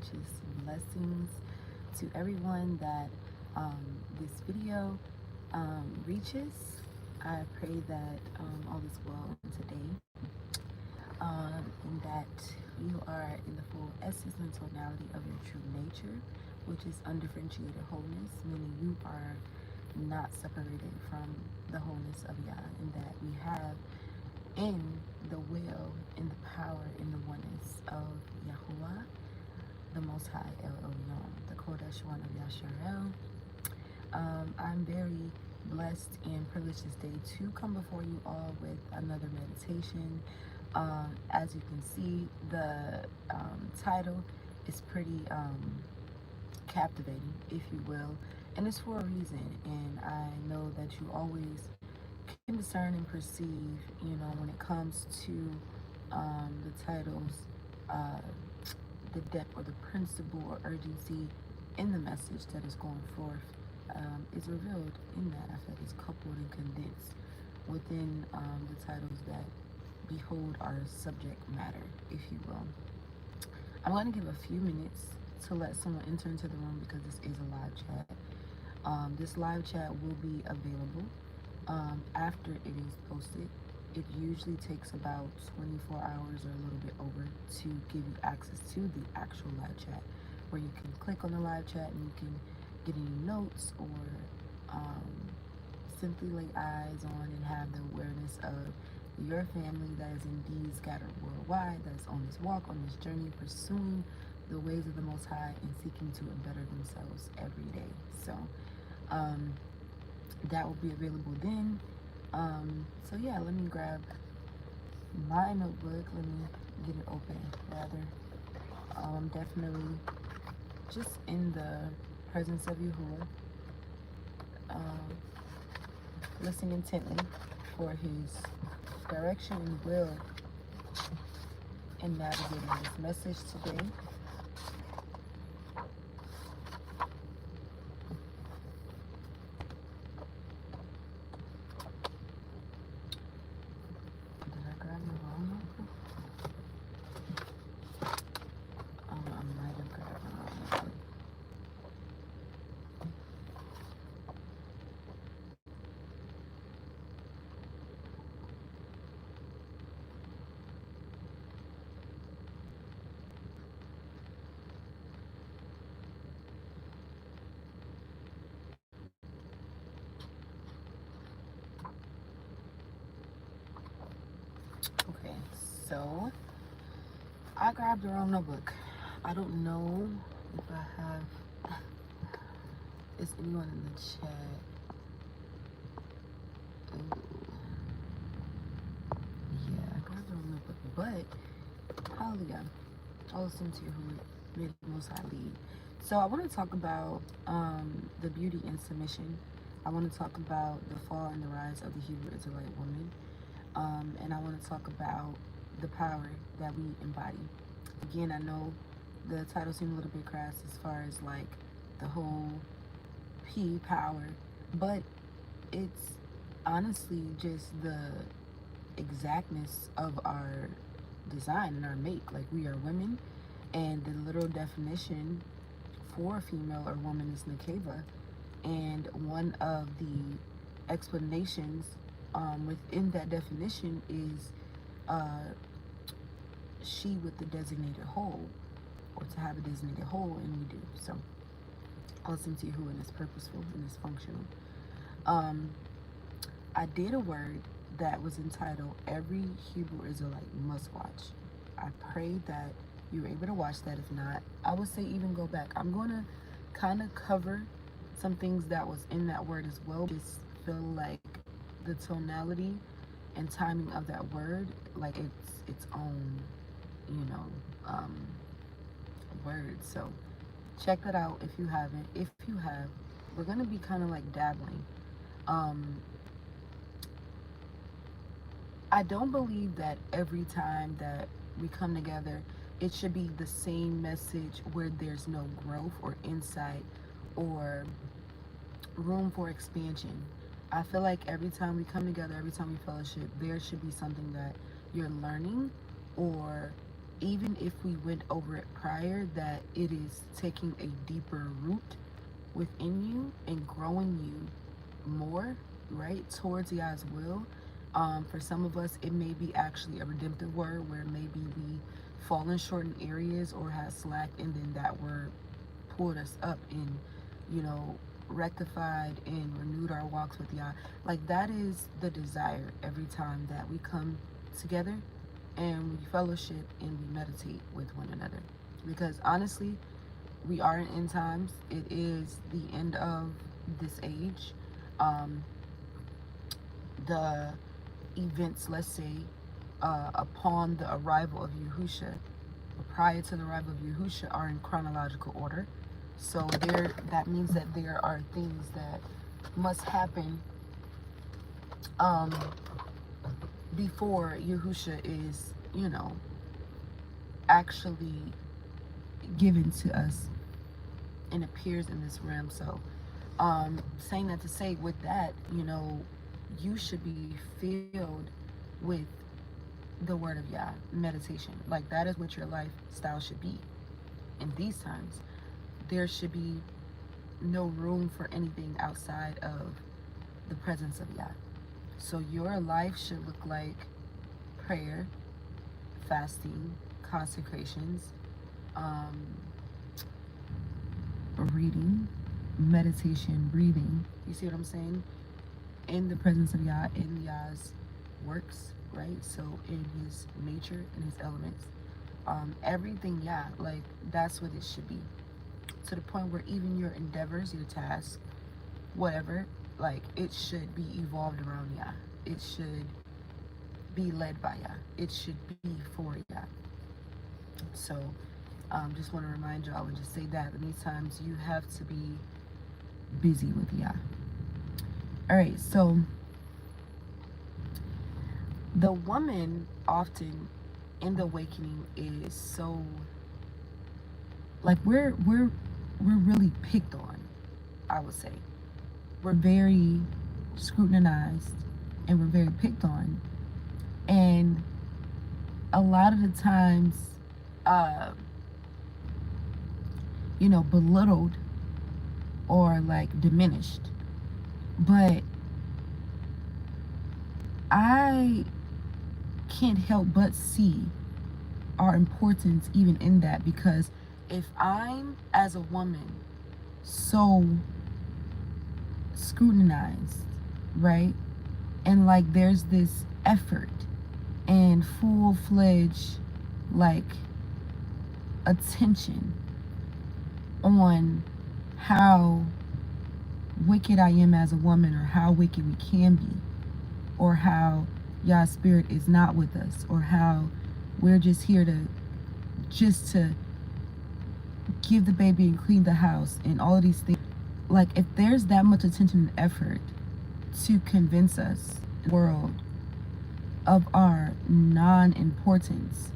righteous blessings to everyone that this video reaches. I pray that all is well today, and that you are in the full essence and tonality of your true nature, which is undifferentiated wholeness, meaning you are not separated from the wholeness of Yah, and that we have in the will, in the power, in the oneness of Yahuwah, the Most High El Elyon, the Kodesh One of Yasharel. I'm very blessed and privileged this day to come before you all with another meditation. As you can see, the title is pretty captivating, if you will, and it's for a reason. And I know that you always can discern and perceive, when it comes to the titles, the depth or the principle or urgency in the message that is going forth is revealed in that. I feel like it's coupled and condensed within the titles that behold our subject matter, if you will. I'm going to give a few minutes to let someone enter into the room because this is a live chat. This live chat will be available after it is posted. It usually takes about 24 hours or a little bit over to give you access to the actual live chat, where you can click on the live chat and you can get any notes or simply lay eyes on and have the awareness of your family that is indeed scattered worldwide, that is on this walk, on this journey, pursuing the ways of the Most High and seeking to better themselves every day. So that will be available then. So yeah, let me grab my notebook. Let me get it open, rather. Definitely just in the presence of Yahuwah, listening intently for his direction and will in navigating this message today. Did I grab the wrong notebook? I might have grabbed the wrong notebook. Okay, so I grabbed the wrong notebook. I don't know if I have, is anyone in the chat? Ooh. Yeah, I grabbed the wrong notebook, but hallelujah, I'll listen to who made the Most High lead. So I want to talk about the beauty in submission. I want to talk about the fall and the rise of the Hebrew Israelite woman. And I want to talk about the power that we embody. Again, I know the title seemed a little bit crass as far as like the whole P power, but it's honestly just the exactness of our design and our make. Like, we are women, and the literal definition for a female or woman is Nekeva, and one of the explanations within that definition is she with the designated whole, or to have a designated whole, and we do. So I'll listen to who, and it's purposeful and it's functional. I did a word that was entitled Every Hebrew Israelite Must Watch. I pray that you were able to watch that. If not, I would say even go back. I'm going to kind of cover some things that was in that word as well. Just feel like the tonality and timing of that word, like it's its own, word. So check that out if you haven't. If you have, we're going to be kind of like dabbling. I don't believe that every time that we come together, it should be the same message where there's no growth or insight or room for expansion. I feel like every time we come together, every time we fellowship, there should be something that you're learning or even if we went over it prior, that it is taking a deeper root within you and growing you more, right, towards Yah's will. For some of us, it may be actually a redemptive word where maybe we fallen short in areas or have slacked, and then that word pulled us up and, you know, rectified and renewed our walks with Yah. Like, that is the desire every time that we come together and we fellowship and we meditate with one another. Because honestly, we are in end times. It is the end of this age. The events, let's say, upon the arrival of Yahusha, prior to the arrival of Yahusha, are in chronological order. So that means that there are things that must happen before Yahusha is, you know, actually given to us and appears in this realm. So saying that to say, with that, you know, you should be filled with the word of Yah, meditation. Like, that is what your lifestyle should be in these times. There should be no room for anything outside of the presence of Yah. So your life should look like prayer, fasting, consecrations, reading, meditation, breathing. You see what I'm saying? In the presence of Yah, in Yah's works, right? So in his nature, in his elements, everything Yah, like, that's what it should be. To the point where even your endeavors, your tasks, whatever, like, it should be evolved around Yah. It should be led by Yah. It should be for Yah. So just want to remind y'all and just say that many times you have to be busy with Yah. All right, so the woman often in the awakening is so, like, we're really picked on, I would say. We're very scrutinized and we're very picked on. And a lot of the times, you know, belittled or like diminished. But I can't help but see our importance even in that, because if I'm, as a woman, so scrutinized, right, and like there's this effort and full-fledged like attention on how wicked I am as a woman, or how wicked we can be, or how Yah's spirit is not with us, or how we're just here to give the baby and clean the house and all of these things. Like, if there's that much attention and effort to convince us in the world of our non-importance,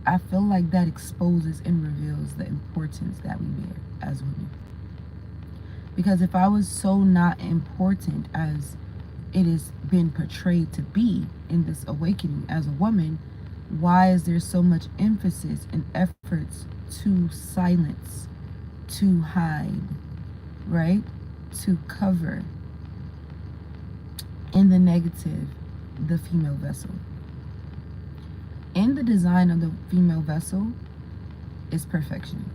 I feel like that exposes and reveals the importance that we bear as women. Because if I was so not important as it has been portrayed to be in this awakening as a woman, why is there so much emphasis and efforts to silence, to hide, right? To cover in the negative the female vessel? In the design of the female vessel is perfection,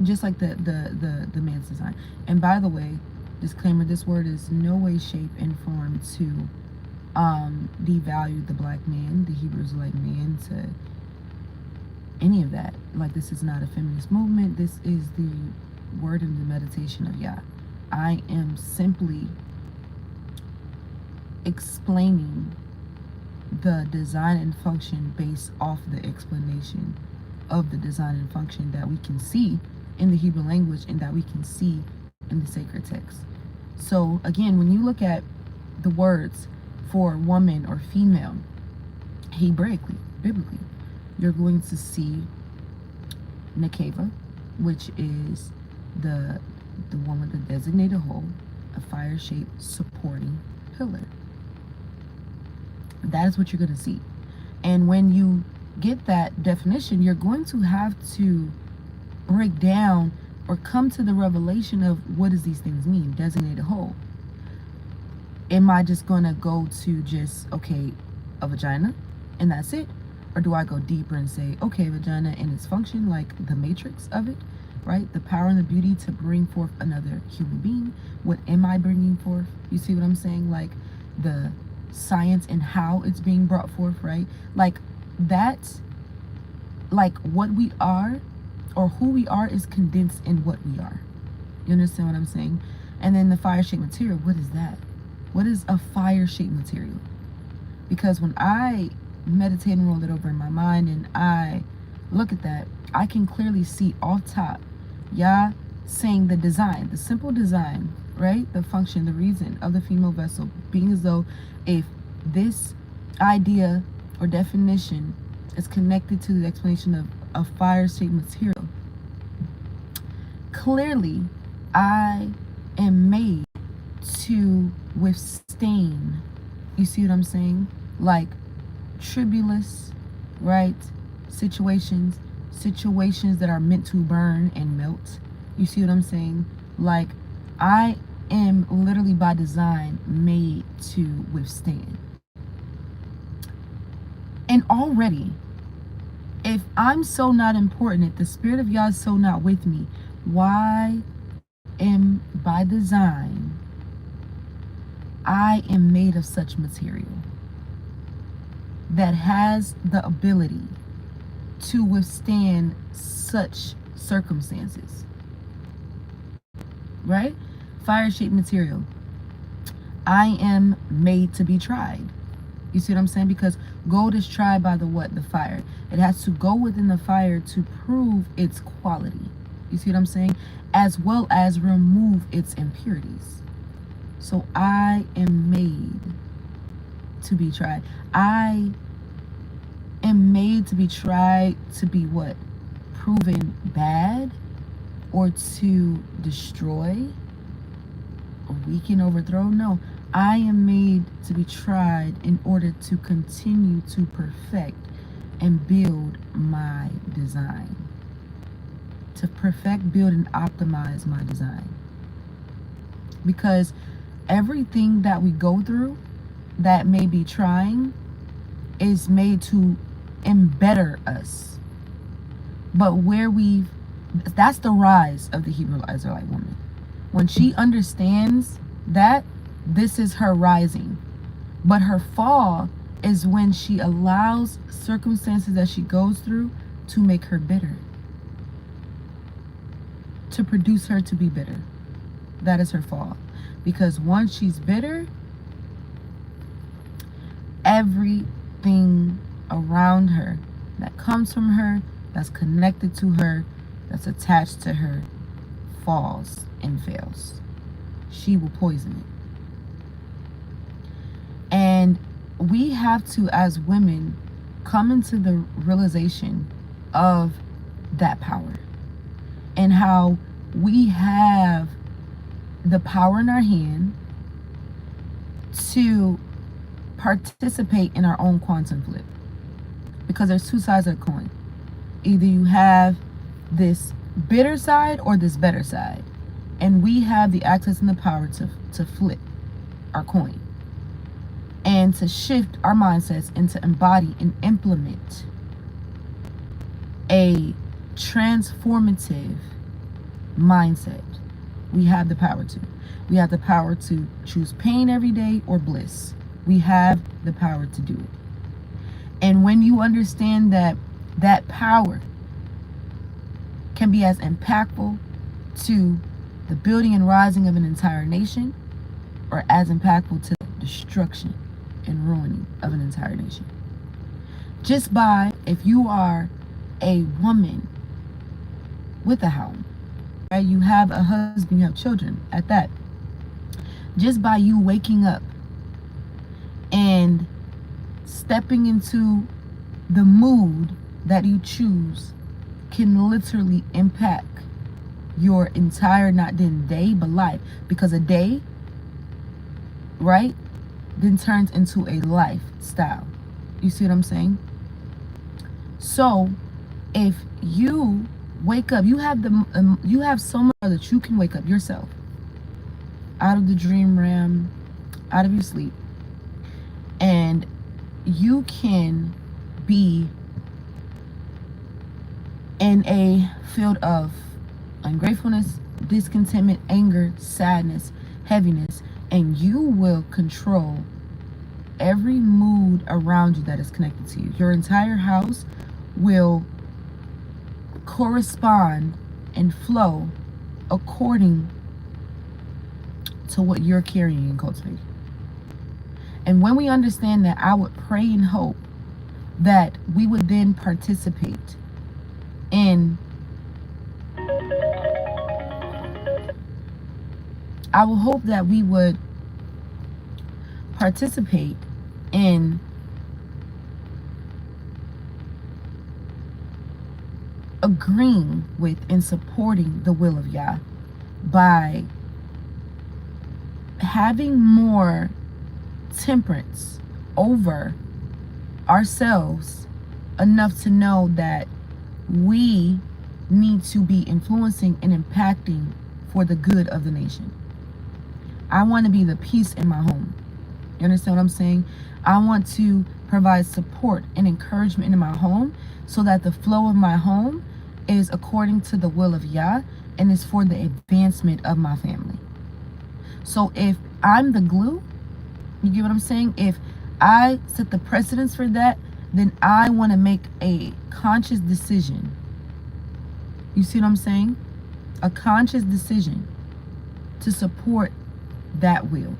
just like the man's design. And by the way, disclaimer, this word is no way, shape, and form to devalue the black man, the Hebrew Israelite man, to any of that. Like, this is not a feminist movement. This is the word and the meditation of Yah. I am simply explaining the design and function based off the explanation of the design and function that we can see in the Hebrew language and that we can see in the sacred text. So again, when you look at the words for woman or female, Hebraically, biblically, you're going to see Nekeva, which is the one with the designated hole, a fire-shaped supporting pillar. That is what you're going to see. And when you get that definition, you're going to have to break down or come to the revelation of what does these things mean, designated whole. Am I just going to go to just, okay, a vagina and that's it? Or do I go deeper and say, okay, vagina and its function, like the matrix of it, right? The power and the beauty to bring forth another human being. What am I bringing forth? You see what I'm saying? Like the science and how it's being brought forth, right? Like that, like what we are or who we are is condensed in what we are. You understand what I'm saying? And then the fire-shaped material, what is that? What is a fire-shaped material? Because when I meditate and roll it over in my mind and I look at that, I can clearly see off top, Yah saying the design, the simple design, right? The function, the reason of the female vessel, being as though if this idea or definition is connected to the explanation of a fire-shaped material, clearly I am made to withstand, you see what I'm saying? Like tribulous, right? Situations that are meant to burn and melt. You see what I'm saying? Like I am literally by design made to withstand. And already, if I'm so not important, if the Spirit of Yah is so not with me, why am by design I am made of such material that has the ability to withstand such circumstances, right? Fire-shaped material. I am made to be tried. You see what I'm saying? Because gold is tried by the what? The fire. It has to go within the fire to prove its quality. You see what I'm saying? As well as remove its impurities. So I am made to be tried. I am made to be tried to be what? Proven bad or to destroy or weaken, overthrow? No. I am made to be tried in order to continue to perfect and build my design. To perfect, build, and optimize my design. Because everything that we go through that may be trying is made to embetter us. But that's the rise of the Hebrew Israelite woman. When she understands that, this is her rising. But her fall is when she allows circumstances that she goes through to make her bitter. To produce her to be bitter. That is her fall. Because once she's bitter, everything around her that comes from her, that's connected to her, that's attached to her, falls and fails. She will poison it. And we have to, as women, come into the realization of that power and how we have the power in our hand to participate in our own quantum flip. Because there's two sides of the coin. Either you have this bitter side or this better side. And we have the access and the power to flip our coin. And to shift our mindsets and to embody and implement a transformative mindset. We have the power to. We have the power to choose pain every day or bliss. We have the power to do it. And when you understand that that power can be as impactful to the building and rising of an entire nation, or as impactful to the destruction and ruining of an entire nation. Just by, if you are a woman with a home, right? You have a husband, you have children at that. Just by you waking up and stepping into the mood that you choose can literally impact your entire, not then day, but life. Because a day, right, then turns into a lifestyle. You see what I'm saying? So if you wake up, you have you have so much that you can wake up yourself out of the dream realm, out of your sleep, and you can be in a field of ungratefulness, discontentment, anger, sadness, heaviness, and you will control every mood around you that is connected to you. Your entire house will correspond and flow according to what you're carrying and cultivating. And when we understand that, I would pray and hope that we would then participate in, I will hope that we would participate in agreeing with and supporting the will of Yah by having more temperance over ourselves, enough to know that we need to be influencing and impacting for the good of the nation. I want to be the peace in my home. You understand what I'm saying? I want to provide support and encouragement in my home so that the flow of my home is according to the will of Yah and is for the advancement of my family. So if I'm the glue, you get what I'm saying? If I set the precedence for that, then I want to make a conscious decision. You see what I'm saying? A conscious decision to support that will.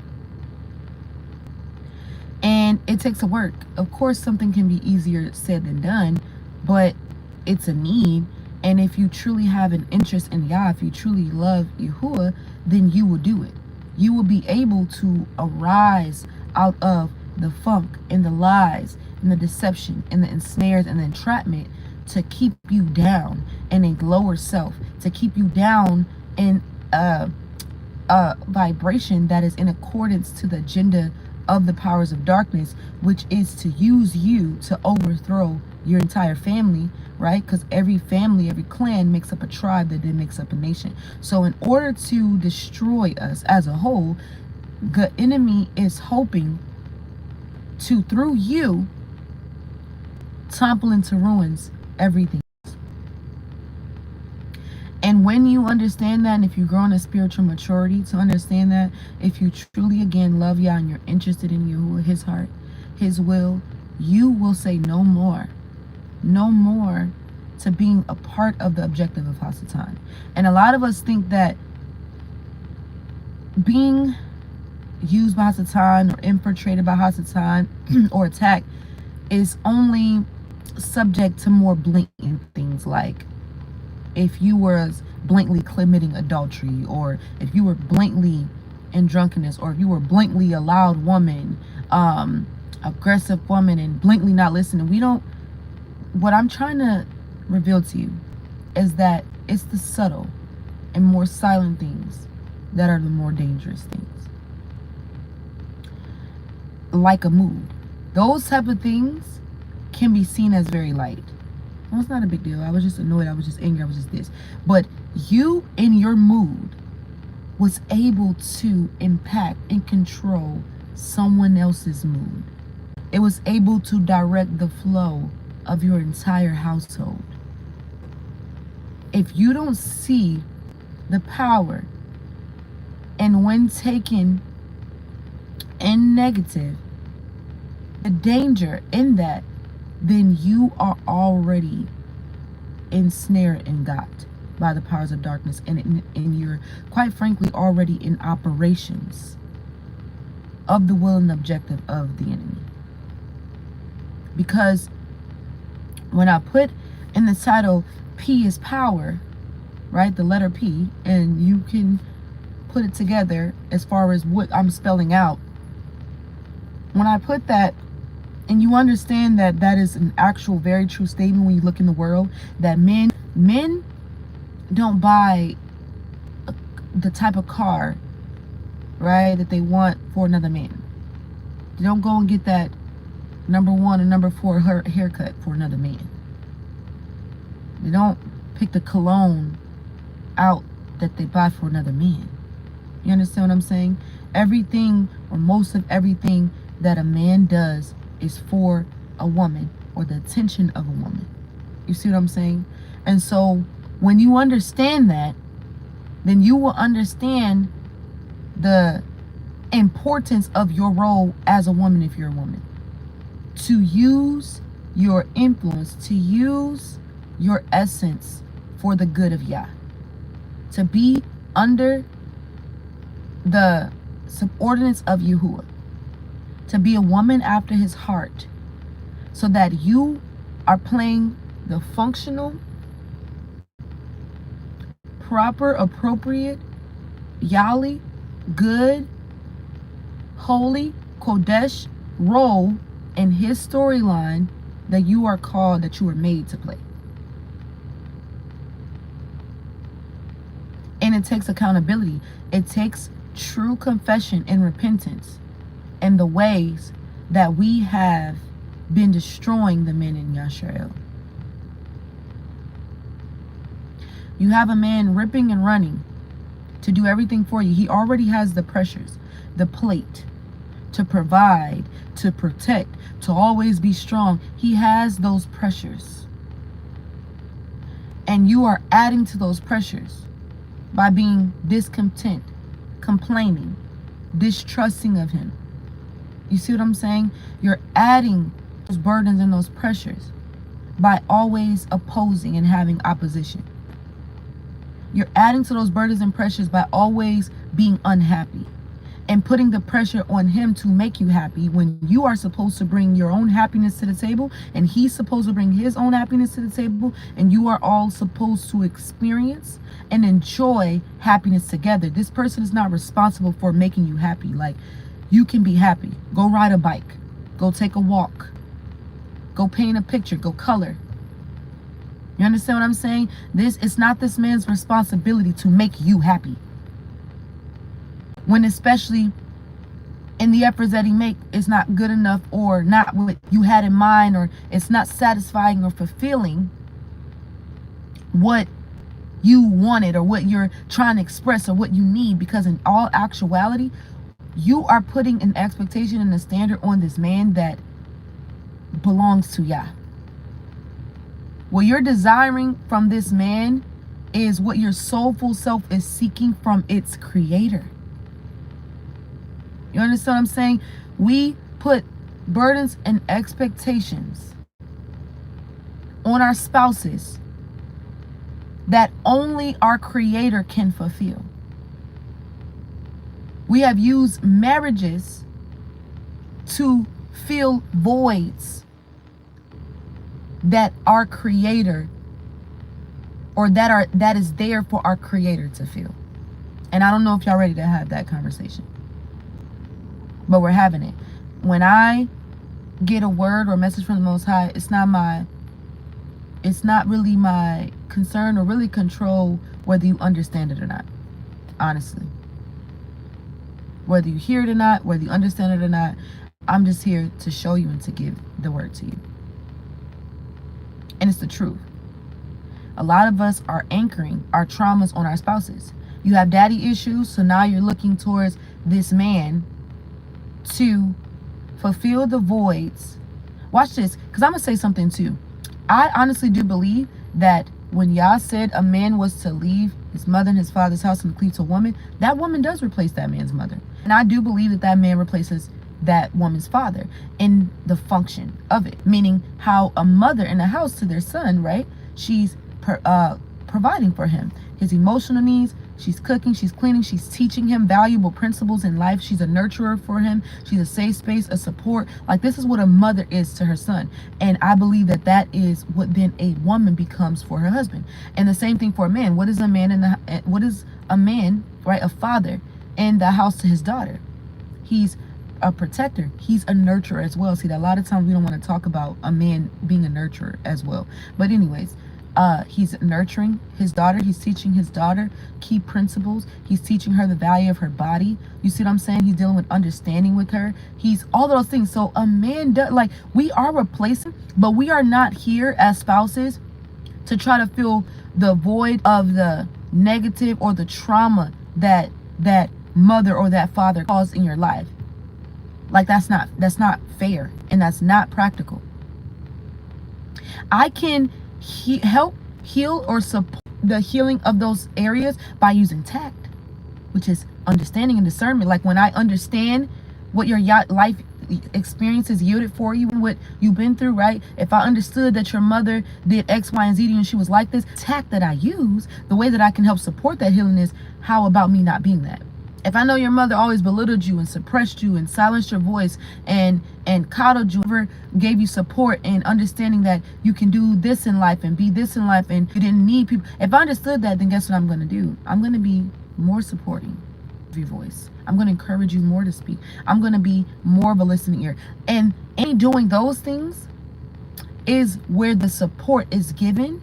And it takes a work. Of course, something can be easier said than done, but it's a need. And if you truly have an interest in Yah, if you truly love Yahuwah, then you will do it. You will be able to arise out of the funk and the lies and the deception and the ensnares and the entrapment to keep you down in a lower self, to keep you down in a vibration that is in accordance to the agenda of the powers of darkness, which is to use you to overthrow your entire family, right? Because every family, every clan makes up a tribe that then makes up a nation. So in order to destroy us as a whole, the enemy is hoping to, through you, topple into ruins everything. And when you understand that, and if you grow in a spiritual maturity to understand that, if you truly, again, love Yah and you're interested in Yahuwah, his heart, his will, you will say no more. No more to being a part of the objective of Hasatan. And a lot of us think that being used by Hasatan or infiltrated by Hasatan or attacked is only subject to more blatant things, like if you were blatantly committing adultery, or if you were blatantly in drunkenness, or if you were blatantly a loud woman, aggressive woman, and blatantly not listening. What I'm trying to reveal to you is that it's the subtle and more silent things that are the more dangerous things. Like a mood. Those type of things can be seen as very light. Well, it's not a big deal. I was just annoyed. I was just angry. I was just this. But you, in your mood, was able to impact and control someone else's mood. It was able to direct the flow of your entire household. If you don't see the power, and when taken in negative, the danger in that, then you are already ensnared and got by the powers of darkness, and you're, quite frankly, already in operations of the will and objective of the enemy. Because when I put in the title, P is power, right? The letter P, and you can put it together as far as what I'm spelling out. When I put that, and you understand that that is an actual, very true statement when you look in the world, that men don't buy the type of car, right, that they want for another man. They don't go and get that number 1 or number 4 haircut for another man. They don't pick the cologne out that they buy for another man. You understand what I'm saying? Everything, or most of everything that a man does is for a woman, or the attention of a woman. You see what I'm saying? And so when you understand that, then you will understand the importance of your role as a woman, if you're a woman. To use your influence, to use your essence for the good of Yah. To be under the subordinates of Yahuwah. To be a woman after his heart. So that you are playing the functional, proper, appropriate, Yali, good, holy, Kodesh role in his storyline that you are called, that you were made to play. And it takes accountability. It takes true confession and repentance in the ways that we have been destroying the men in Yisrael. You have a man ripping and running to do everything for you. He already has the pressures, the plate, to provide, to protect, to always be strong. He has those pressures. And you are adding to those pressures by being discontent, complaining, distrusting of him. You see what I'm saying? You're adding those burdens and those pressures by always opposing and having opposition. You're adding to those burdens and pressures by always being unhappy and putting the pressure on him to make you happy when you are supposed to bring your own happiness to the table, and he's supposed to bring his own happiness to the table, and you are all supposed to experience and enjoy happiness together. This person is not responsible for making you happy. Like, you can be happy. Go ride a bike. Go take a walk. Go paint a picture. Go color. You understand what I'm saying? It's not this man's responsibility to make you happy. When especially in the efforts that he make is not good enough, or not what you had in mind, or it's not satisfying or fulfilling what you wanted or what you're trying to express or what you need. Because in all actuality, you are putting an expectation and a standard on this man that belongs to Yah. What you're desiring from this man is what your soulful self is seeking from its creator. You understand what I'm saying? We put burdens and expectations on our spouses that only our creator can fulfill. We have used marriages to fill voids that our creator, or that is there for our creator to fill. And I don't know if y'all ready to have that conversation, but we're having it. When I get a word or a message from the Most High, it's not really my concern or really control whether you understand it or not. Honestly, whether you hear it or not, whether you understand it or not, I'm just here to show you and to give the word to you. And it's the truth. A lot of us are anchoring our traumas on our spouses. You have daddy issues, so now you're looking towards this man to fulfill the voids. Watch this, because I'm going to say something too. I honestly do believe that when Yah said a man was to leave his mother and his father's house and cleave to a woman, that woman does replace that man's mother. And I do believe that that man replaces that woman's father in the function of it, meaning how a mother in a house to their son, right? She's providing for him, his emotional needs. She's cooking, she's cleaning, she's teaching him valuable principles in life. She's a nurturer for him. She's a safe space, a support. Like, this is what a mother is to her son. And I believe that that is what then a woman becomes for her husband. And the same thing for a man. What is a man right? A father in the house to his daughter. He's a protector. He's a nurturer as well. See, that a lot of times we don't want to talk about a man being a nurturer as well. But anyways, he's nurturing his daughter. He's teaching his daughter key principles. He's teaching her the value of her body. You see what I'm saying? He's dealing with understanding with her. He's all those things. So a man does, like, we are replacing, but we are not here as spouses to try to fill the void of the negative or the trauma that mother or that father caused in your life. Like, that's not fair, and that's not practical. I can help heal or support the healing of those areas by using tact, which is understanding and discernment. Like, when I understand what your life experiences yielded for you and what you've been through, right? If I understood that your mother did X, Y, and Z to you and she was like this, tact that I use, the way that I can help support that healing is, how about me not being that? If I know your mother always belittled you and suppressed you and silenced your voice and coddled you, never gave you support and understanding that you can do this in life and be this in life and you didn't need people. If I understood that, then guess what I'm going to do? I'm going to be more supporting of your voice. I'm going to encourage you more to speak. I'm going to be more of a listening ear. And in doing those things is where the support is given.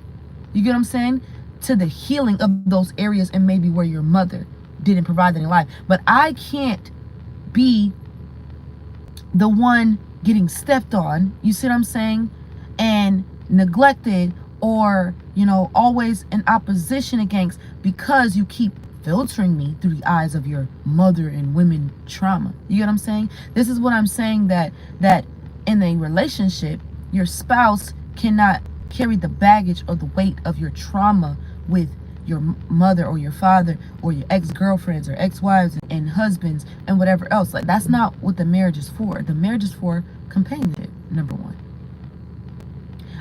You get what I'm saying? To the healing of those areas, and maybe where your mother didn't provide that in life. But I can't be the one getting stepped on, you see what I'm saying, and neglected, or, you know, always in opposition against, because you keep filtering me through the eyes of your mother and women trauma. You get what I'm saying? This is what I'm saying, that in a relationship, your spouse cannot carry the baggage or the weight of your trauma with your mother or your father or your ex-girlfriends or ex-wives and husbands and whatever else. Like, that's not what the marriage is for. The marriage is for companionship, number one.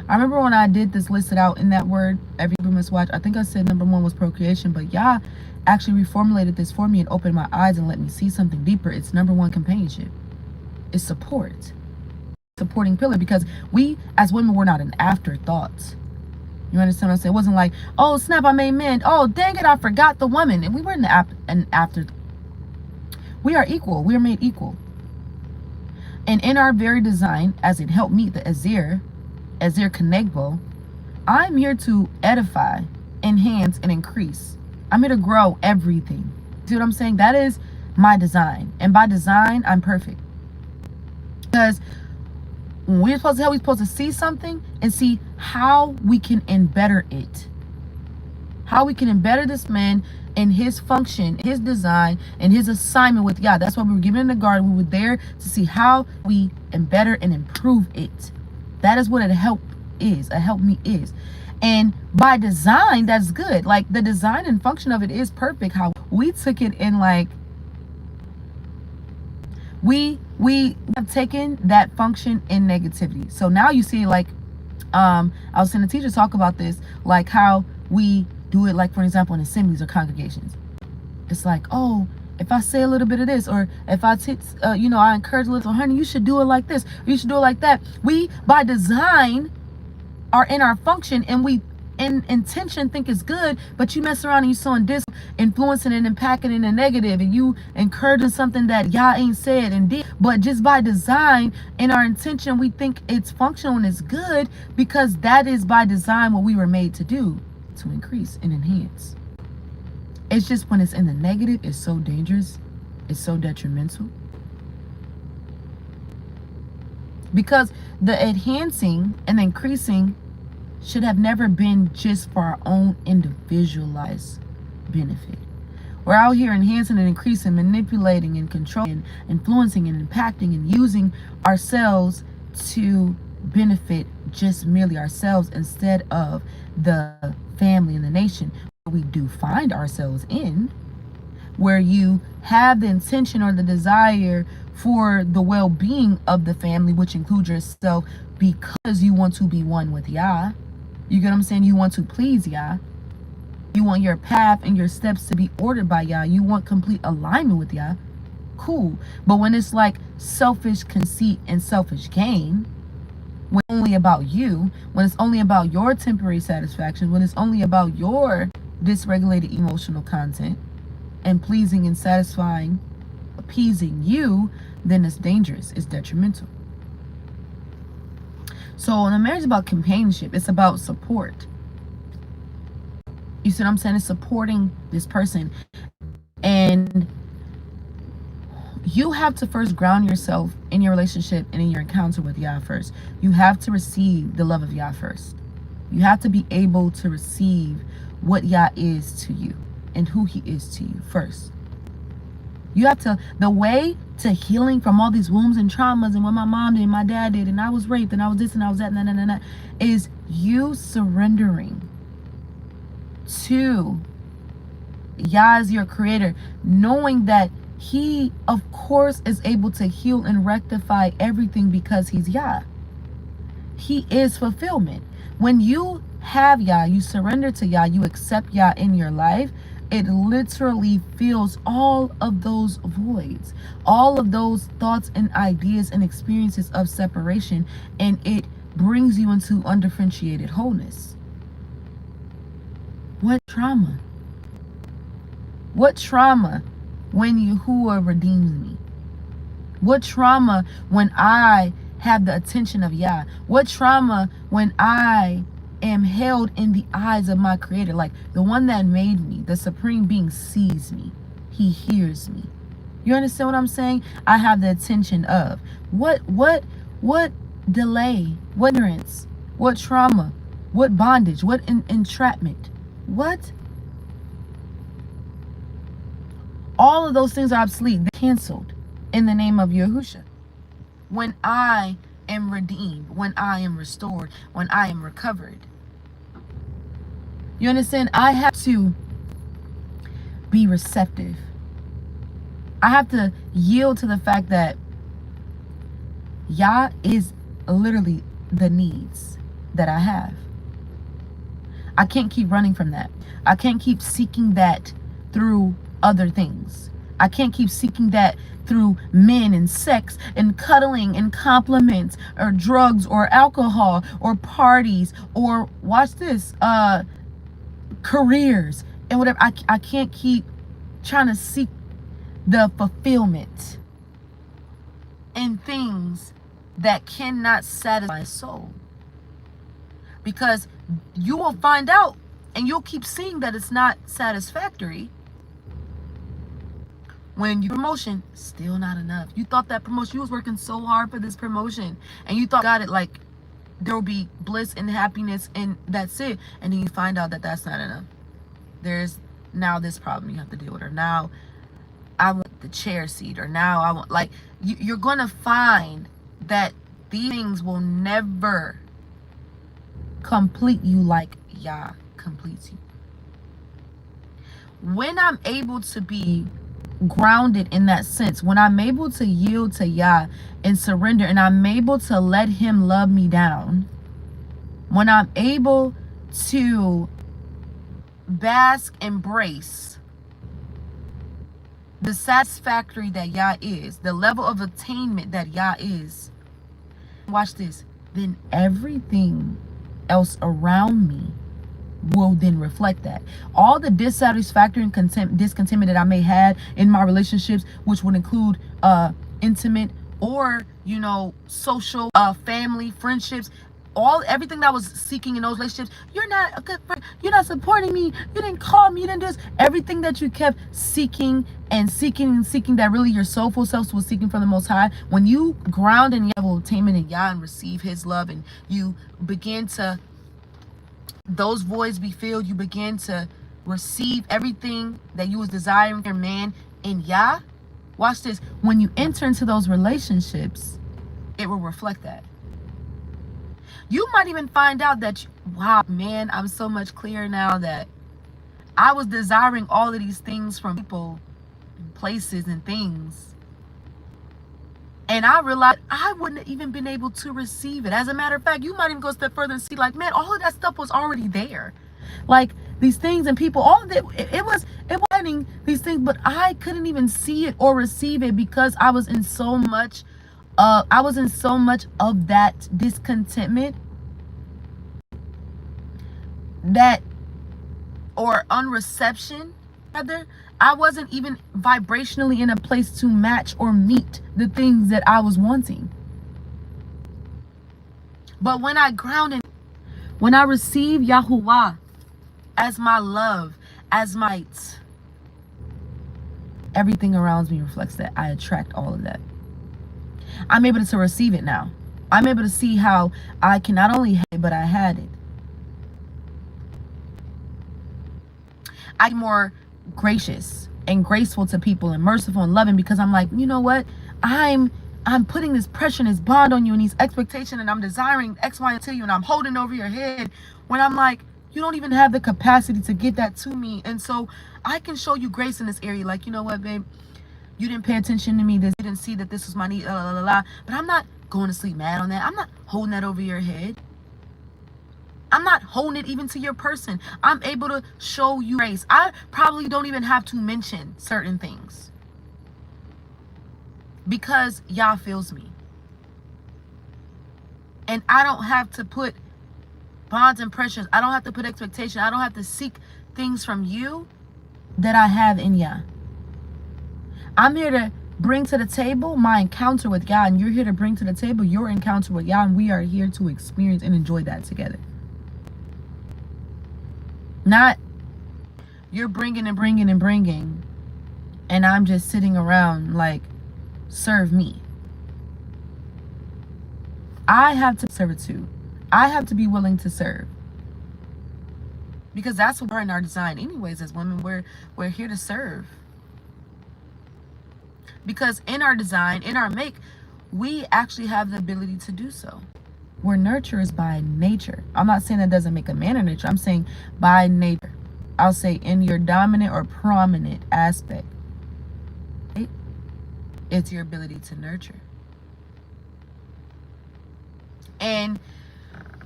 I remember when I did this, listed out in that word, every Hebrew must watch, I think I said number one was procreation, but Yah actually reformulated this for me and opened my eyes and let me see something deeper. It's number one, companionship. It's support. Supporting pillar, because we as women were not an afterthought. You understand what I'm saying? It wasn't like, oh snap, I made men. Oh dang it, I forgot the woman. And we weren't an after. We are equal. We are made equal. And in our very design, as it helped meet the Azir Kenegbo, I'm here to edify, enhance, and increase. I'm here to grow everything. See what I'm saying? That is my design. And by design, I'm perfect. Because when we're supposed to see something and see how we can embetter it. How we can embetter this man in his function, his design, and his assignment with God. That's why we were given in the garden. We were there to see how we embetter and improve it. That is what a help is. A help me is. And by design, that's good. Like, the design and function of it is perfect. How we took it in, like, we have taken that function in negativity. So now you see, like, I was seeing a teacher talk about this, like how we do it, like, for example, in assemblies or congregations. It's like, oh, if I say a little bit of this, or if I I encourage a little, honey, you should do it like this, or you should do it like that. We, by design, are in our function, and we in intention think it's good, but you mess around and you sowing this, influencing and impacting in a negative, and you encouraging something that y'all ain't said and did. But just by design, in our intention, we think it's functional and it's good, because that is by design what we were made to do, to increase and enhance. It's just when it's in the negative, it's so dangerous, it's so detrimental. Because the enhancing and increasing should have never been just for our own individualized benefit. We're out here enhancing and increasing, manipulating and controlling, influencing and impacting and using ourselves to benefit just merely ourselves, instead of the family and the nation we do find ourselves in, where you have the intention or the desire for the well-being of the family, which includes yourself, because you want to be one with Yah. You get what I'm saying? You want to please Yah. You want your path and your steps to be ordered by Yah. You want complete alignment with Yah. Cool. But when it's like selfish conceit and selfish gain, when it's only about you, when it's only about your temporary satisfaction, when it's only about your dysregulated emotional content and pleasing and satisfying, appeasing you, then it's dangerous. It's detrimental. So the marriage is about companionship. It's about support. You see what I'm saying? It's supporting this person. And you have to first ground yourself in your relationship and in your encounter with Yah first. You have to receive the love of Yah first. You have to be able to receive what Yah is to you and who he is to you first. You have to, the way to healing from all these wounds and traumas and what my mom did and my dad did and I was raped and I was this and I was that and is you surrendering to Yah as your creator, knowing that he of course is able to heal and rectify everything because he's Yah. He is fulfillment. When you have Yah, you surrender to Yah, you accept Yah in your life, it literally fills all of those voids, all of those thoughts and ideas and experiences of separation, and it brings you into undifferentiated wholeness. What trauma? What trauma when Yahuwah redeems me? What trauma when I have the attention of Yah? What trauma when I am held in the eyes of my creator? Like the one that made me, the supreme being, sees me. He hears me. You understand what I'm saying? I have the attention of what delay, what ignorance, what trauma, what bondage, what entrapment, what? All of those things are obsolete. They're canceled in the name of Yahusha. When I am redeemed, when I am restored, when I am recovered. You understand? I have to be receptive. I have to yield to the fact that Yah is literally the needs that I have. I can't keep running from that. I can't keep seeking that through other things. I can't keep seeking that through men and sex and cuddling and compliments or drugs or alcohol or parties or watch this, careers and whatever. I can't keep trying to seek the fulfillment in things that cannot satisfy my soul, because you will find out and you'll keep seeing that it's not satisfactory. When your promotion, still not enough. You thought that promotion, you was working so hard for this promotion and you thought got it, like there will be bliss and happiness and that's it. And then you find out that that's not enough. There's now this problem you have to deal with, or now I want the chair seat, or now I want, like, you're going to find that these things will never complete you like Yah completes you. When I'm able to be grounded in that sense, when I'm able to yield to Yah and surrender, and I'm able to let him love me down, when I'm able to bask, embrace the satisfactory that Yah is, the level of attainment that Yah is, watch this, then everything else around me will then reflect that. All the dissatisfaction and discontentment that I may have in my relationships, which would include intimate or, you know, social, family, friendships, everything that I was seeking in those relationships. You're not a good friend. You're not supporting me. You didn't call me. You didn't do this. Everything that you kept seeking and seeking and seeking, that really your soulful self was seeking from the Most High. When you ground in level of attainment in Yah and receive his love, and you begin to, those voids be filled, you begin to receive everything that you was desiring for your man in Yah. Watch this. When you enter into those relationships, it will reflect that. You might even find out that, wow, man, I'm so much clearer now that I was desiring all of these things from people and places and things. And I realized I wouldn't have even been able to receive it. As a matter of fact, you might even go a step further and see, like, man, all of that stuff was already there. Like these things and people, all of it, it was happening, these things, but I couldn't even see it or receive it because I was in so much of that discontentment, that, or unreception rather. I wasn't even vibrationally in a place to match or meet the things that I was wanting. But when I grounded, when I receive Yahuwah as my love, as my, everything around me reflects that. I attract all of that. I'm able to receive it now. I'm able to see how I can not only have it, but I had it. I'm more gracious and graceful to people and merciful and loving, because I'm like, you know what? I'm putting this pressure and this bond on you and these expectations, and I'm desiring X, Y, and to you, and I'm holding over your head when I'm like, you don't even have the capacity to give that to me. And so I can show you grace in this area. Like, you know what, babe? You didn't pay attention to me. You didn't see that this was my need, But I'm not going to sleep mad on that. I'm not holding that over your head. I'm not holding it even to your person. I'm able to show you grace. I probably don't even have to mention certain things because Yah feels me. And I don't have to put bonds and pressures. I don't have to put expectation. I don't have to seek things from you that I have in Yah. I'm here to bring to the table my encounter with Yah, and you're here to bring to the table your encounter with Yah, and we are here to experience and enjoy that together. Not you're bringing and bringing and bringing, and I'm just sitting around like, serve me. I have to servitude. I have to be willing to serve. Because that's what we're in our design anyways as women. We're here to serve. Because in our design, in our make, we actually have the ability to do so. We're nurturers by nature. I'm not saying that doesn't make a man of nature. I'm saying by nature. I'll say in your dominant or prominent aspect, right? It's your ability to nurture. And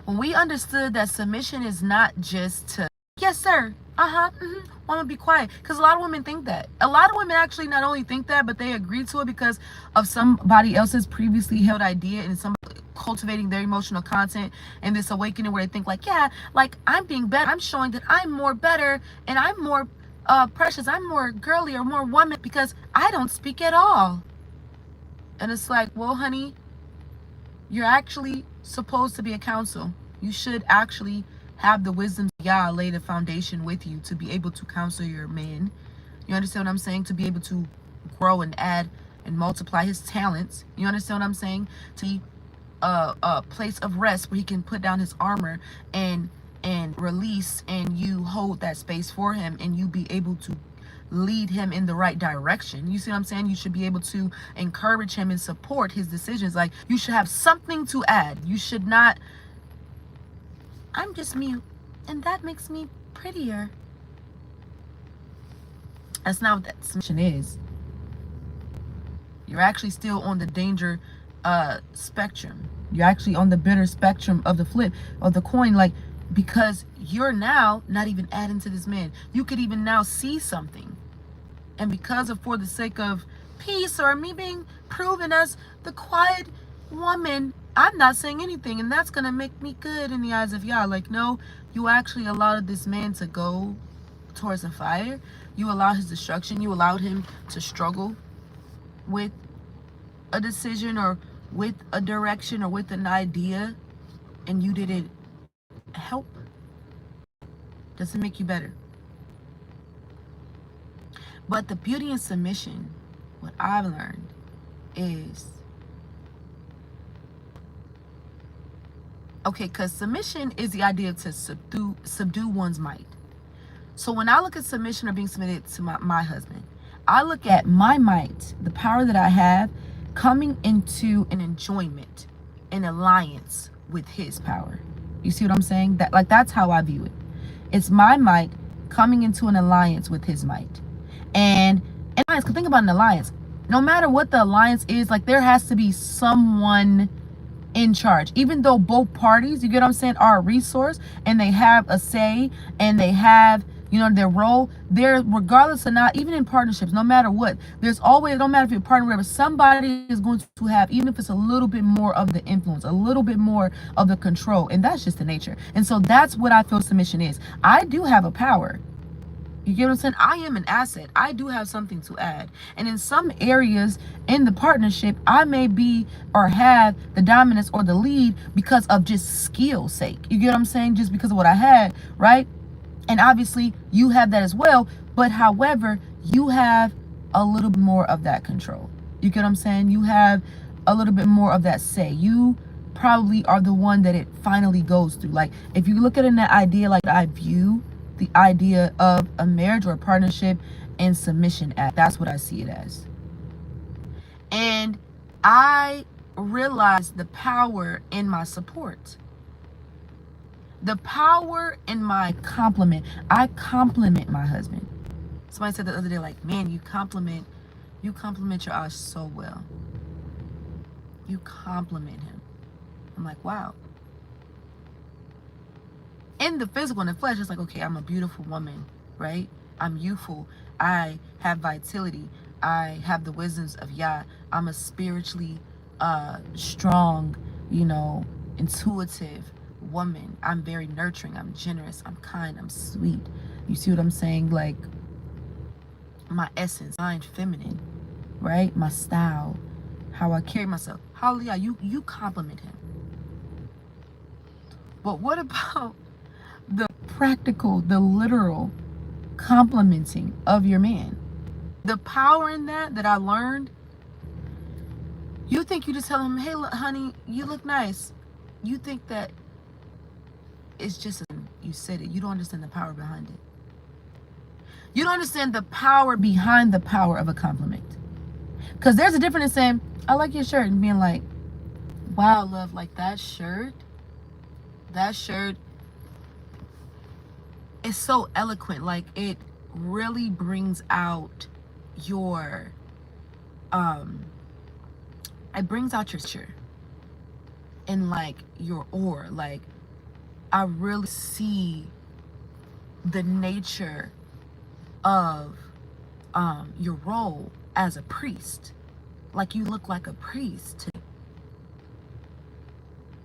when we understood that submission is not just to, yes, sir, want to be quiet. Because a lot of women think that. A lot of women actually not only think that, but they agree to it because of somebody else's previously held idea and somebody cultivating their emotional content and this awakening where they think like, yeah, like I'm being better. I'm showing that I'm more better and I'm more precious. I'm more girly or more woman because I don't speak at all. And it's like, well, honey, you're actually supposed to be a counsel. You should actually have the wisdom of Yah lay the foundation with you to be able to counsel your man. You understand what I'm saying? To be able to grow and add and multiply his talents. You understand what I'm saying? To be a place of rest where he can put down his armor and release, and you hold that space for him, and you be able to lead him in the right direction. You see what I'm saying? You should be able to encourage him and support his decisions. Like, you should have something to add. You should not, I'm just mute and that makes me prettier. That's not what that submission is. You're actually still on the danger spectrum. You're actually on the bitter spectrum of the flip of the coin, like, because you're now not even adding to this man. You could even now see something, and because of, for the sake of peace or me being proven as the quiet woman, I'm not saying anything, and that's gonna make me good in the eyes of Yah. Like, no, you actually allowed this man to go towards the fire. You allowed his destruction. You allowed him to struggle with a decision or with a direction or with an idea, and you didn't help. Doesn't make you better. But the beauty in submission, what I've learned is, okay, because submission is the idea to subdue one's might. So when I look at submission or being submitted to my husband, I look at my might, the power that I have, coming into an enjoyment, an alliance with his power. You see what I'm saying? That, like, that's how I view it. It's my might coming into an alliance with his might. And alliance, because think about an alliance. No matter what the alliance is, like, there has to be someone in charge. Even though both parties, you get what I'm saying, are a resource and they have a say and they have, you know, their role, there, regardless of not, even in partnerships, no matter what, there's always, no matter if you're partnering, whatever, somebody is going to have, even if it's a little bit more of the influence, a little bit more of the control, and that's just the nature. And so that's what I feel submission is. I do have a power. You get what I'm saying? I am an asset. I do have something to add. And in some areas in the partnership, I may be or have the dominance or the lead because of just skill's sake. You get what I'm saying? Just because of what I had, right? And obviously you have that as well. But however, you have a little bit more of that control. You get what I'm saying? You have a little bit more of that say. You probably are the one that it finally goes through. Like, if you look at it in that idea, like I view the idea of a marriage or a partnership and submission at. That's what I see it as. And I realize the power in my support. The power in my compliment. I compliment my husband. Somebody said the other day, like, man, you compliment your Ash so well. You compliment him. I'm like, wow. In the physical, in the flesh, it's like, okay, I'm a beautiful woman, right? I'm youthful. I have vitality. I have the wisdoms of Yah. I'm a spiritually strong, intuitive woman. I'm very nurturing. I'm generous. I'm kind. I'm sweet. You see what I'm saying? Like, my essence, I'm feminine, right? My style, how I carry myself. Hallelujah, you compliment him. But what about the practical, the literal complimenting of your man? The power in that I learned. You think you just tell him, hey, look, honey, you look nice. You think that it's just, you said it. You don't understand the power behind it. You don't understand the power behind the power of a compliment. Because there's a difference in saying, I like your shirt, and being like, wow, love, like that shirt is so eloquent. Like, it really brings out your, it brings out your shirt and like your aura. Like, I really see the nature of your role as a priest. Like, you look like a priest.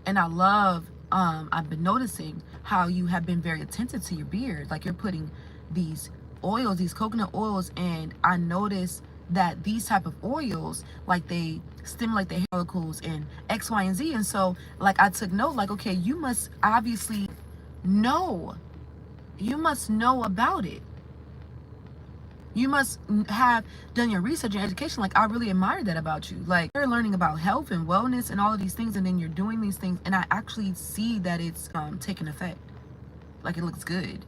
And I love, I've been noticing how you have been very attentive to your beard. Like, you're putting these oils, these coconut oils, and I notice that these type of oils, like, they stimulate the hair follicles and X, Y, and Z. And so, like, I took note, like, okay, you must obviously know. You must know about it. You must have done your research and education. Like, I really admire that about you. Like, you're learning about health and wellness and all of these things, and then you're doing these things, and I actually see that it's taking effect. Like, it looks good.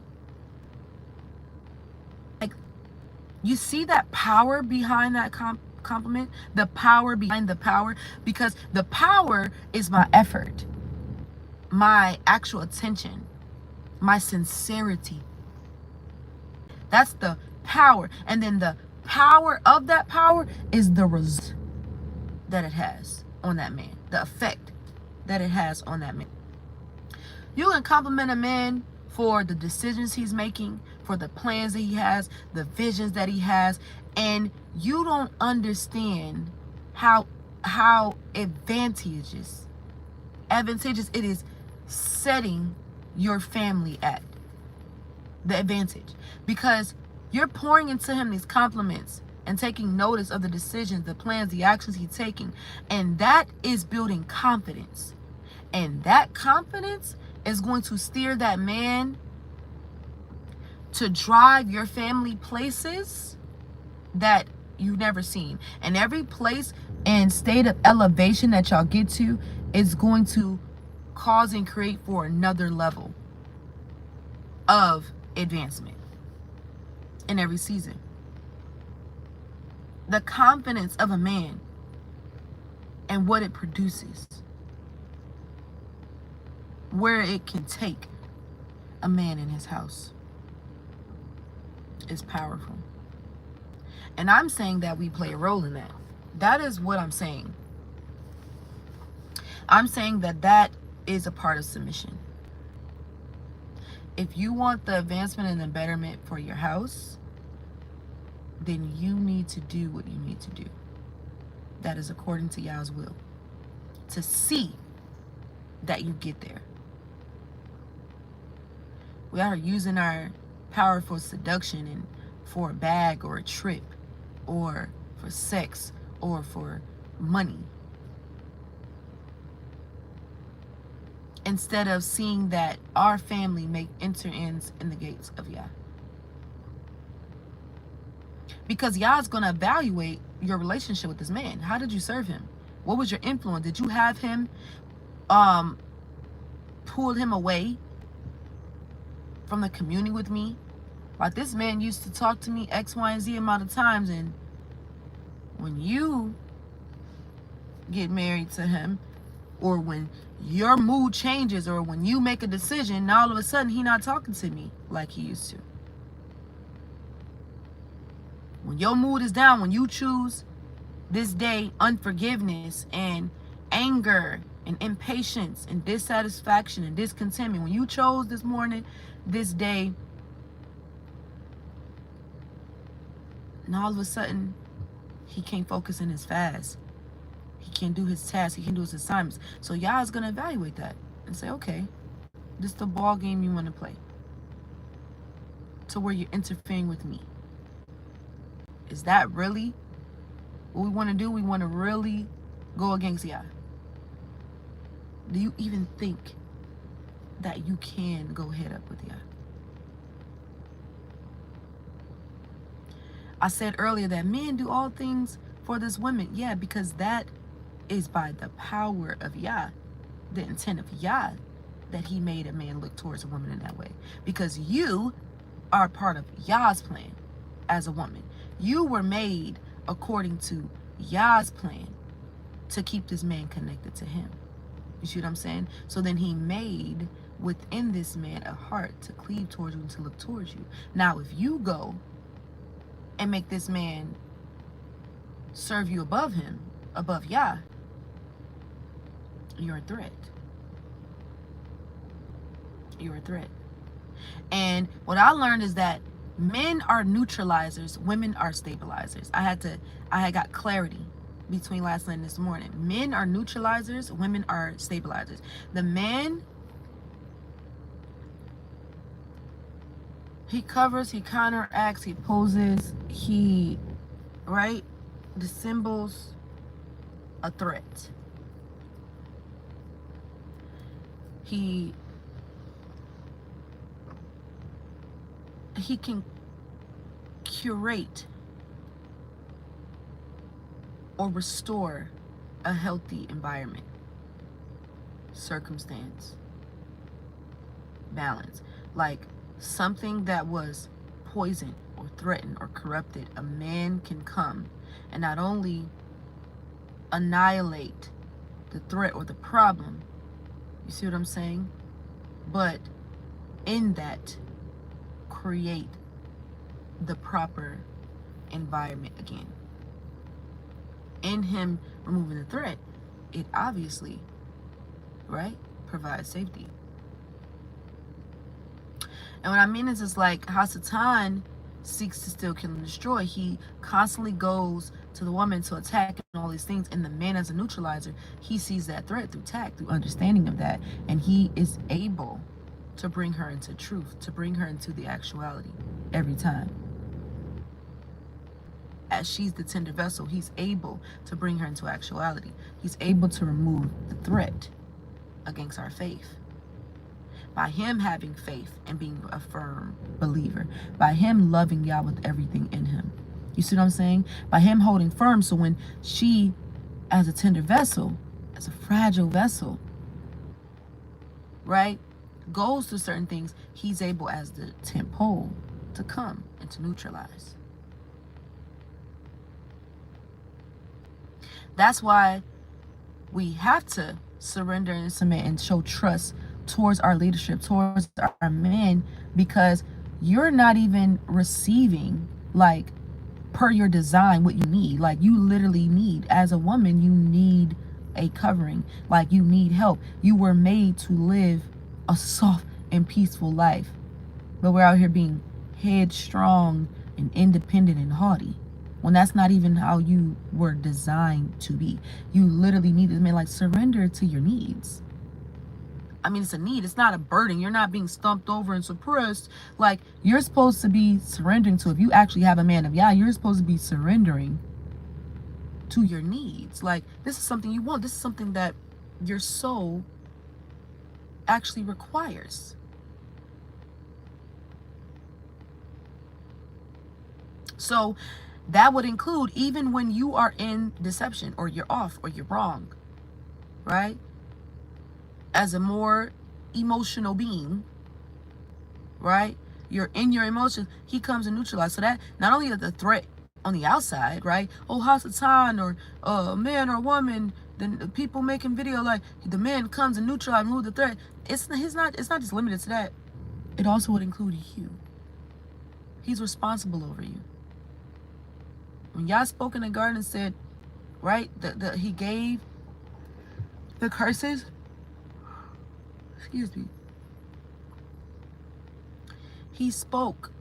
Like, you see that power behind that compliment? The power behind the power? Because the power is my effort, my actual attention, my sincerity. That's the power. And then the power of that power is the result that it has on that man, the effect that it has on that man. You can compliment a man for the decisions he's making, for the plans that he has, the visions that he has, and you don't understand how advantageous it is setting your family at the advantage, because you're pouring into him these compliments and taking notice of the decisions, the plans, the actions he's taking. And that is building confidence. And that confidence is going to steer that man to drive your family places that you've never seen. And every place and state of elevation that y'all get to is going to cause and create for another level of advancement in every season. The confidence of a man and what it produces, where it can take a man in his house, is powerful. And I'm saying that we play a role in that. That is what I'm saying. I'm saying that that is a part of submission. If you want the advancement and the betterment for your house, then you need to do what you need to do. That is according to Yah's will. To see that you get there. We are using our powerful seduction and for a bag or a trip or for sex or for money, instead of seeing that our family enter in the gates of Yah. Because Yah is going to evaluate your relationship with this man. How did you serve him? What was your influence? Did you have him pull him away from the communing with me. Like, this man used to talk to me X, Y, and Z amount of times, and when you get married to him, or when your mood changes, or when you make a decision, now all of a sudden he not talking to me like he used to. When your mood is down, when you choose this day unforgiveness and anger and impatience and dissatisfaction and discontentment, when you chose this morning, this day, now all of a sudden he can't focus in his fast. He can't do his tasks. He can't do his assignments. So y'all is going to evaluate that and say, okay, this is the ball game you want to play, to where you're interfering with me. Is that really what we want to do? We want to really go against y'all. Do you even think that you can go head up with y'all? I said earlier that men do all things for this woman. Yeah, because that is by the power of Yah, the intent of Yah, that he made a man look towards a woman in that way. Because you are part of Yah's plan as a woman. You were made according to Yah's plan to keep this man connected to him. You see what I'm saying? So then he made within this man a heart to cleave towards you and to look towards you. Now, if you go and make this man serve you above him, above Yah, you're a threat. You're a threat. And what I learned is that men are neutralizers, women are stabilizers. I had got clarity between last night and this morning. Men are neutralizers, women are stabilizers. The man, he covers, he counteracts, he poses, he, right, dissembles a threat. He can curate or restore a healthy environment, circumstance, balance. Like something that was poisoned or threatened or corrupted, a man can come and not only annihilate the threat or the problem, you see what I'm saying? But in that, create the proper environment again. In him removing the threat, it obviously, right, provides safety. And what I mean is, it's like how Satan seeks to steal, kill, and destroy. He constantly goes to the woman to attack and all these things. And the man, as a neutralizer, he sees that threat through tact, through understanding of that. And he is able to bring her into truth, to bring her into the actuality every time. As she's the tender vessel, he's able to bring her into actuality. He's able to remove the threat against our faith. By him having faith and being a firm believer. By him loving Yah with everything in him. You see what I'm saying? By him holding firm, so when she, as a tender vessel, as a fragile vessel, right, goes through certain things, he's able, as the tent pole, to come and to neutralize. That's why we have to surrender and submit and show trust towards our leadership, towards our men, because you're not even receiving, like, per your design, what you need. Like, you literally need, as a woman, you need a covering. Like, you need help. You were made to live a soft and peaceful life, but we're out here being headstrong and independent and haughty, when that's not even how you were designed to be. You literally need to, like, surrender to your needs. I mean, it's a need. It's not a burden. You're not being stumped over and suppressed. Like, you're supposed to be surrendering to, if you actually have a man of Yah, you're supposed to be surrendering to your needs. Like, this is something you want. This is something that your soul actually requires. So that would include even when you are in deception, or you're off, or you're wrong, right? As a more emotional being, right? You're in your emotions. He comes and neutralizes. So that not only is the threat on the outside, right? Oh, Hasatan or a man or woman, then the people making video like the man comes and neutralizes, remove the threat. It's not just limited to that. It also would include you. He's responsible over you. When Yah spoke in the garden and said, right, he gave the curses, excuse me, he spoke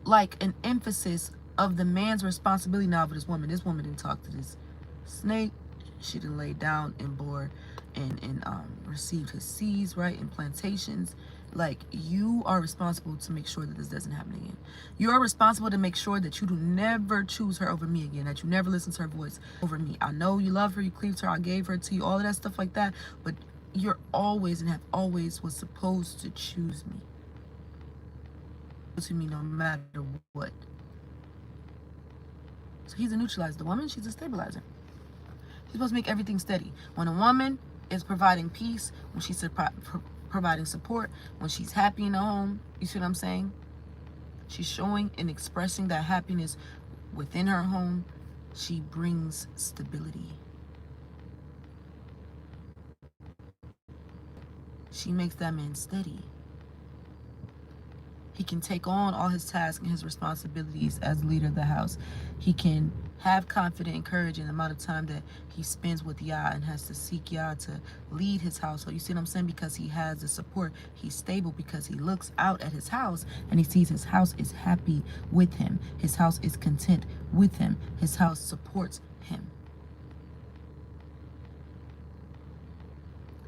like an emphasis of the man's responsibility now for this woman. This woman didn't talk to this snake. She didn't lay down and bore and received his seeds, right, in plantations. Like, you are responsible to make sure that this doesn't happen again. You are responsible to make sure that you do never choose her over me again, that you never listen to her voice over me. I know you love her, you cleaved to her, I gave her to you, all of that stuff like that, but you're always and have always was supposed to choose me. To me no matter what. So he's a neutralizer. The woman, she's a stabilizer. She's supposed to make everything steady. When a woman is providing peace, when she's providing support, when she's happy in the home, you see what I'm saying? She's showing and expressing that happiness within her home. She brings stability. She makes that man steady. He can take on all his tasks and his responsibilities as leader of the house. He can have confidence and courage in the amount of time that he spends with Yah and has to seek Yah to lead his household. You see what I'm saying? Because he has the support. He's stable because he looks out at his house and he sees his house is happy with him. His house is content with him. His house supports him.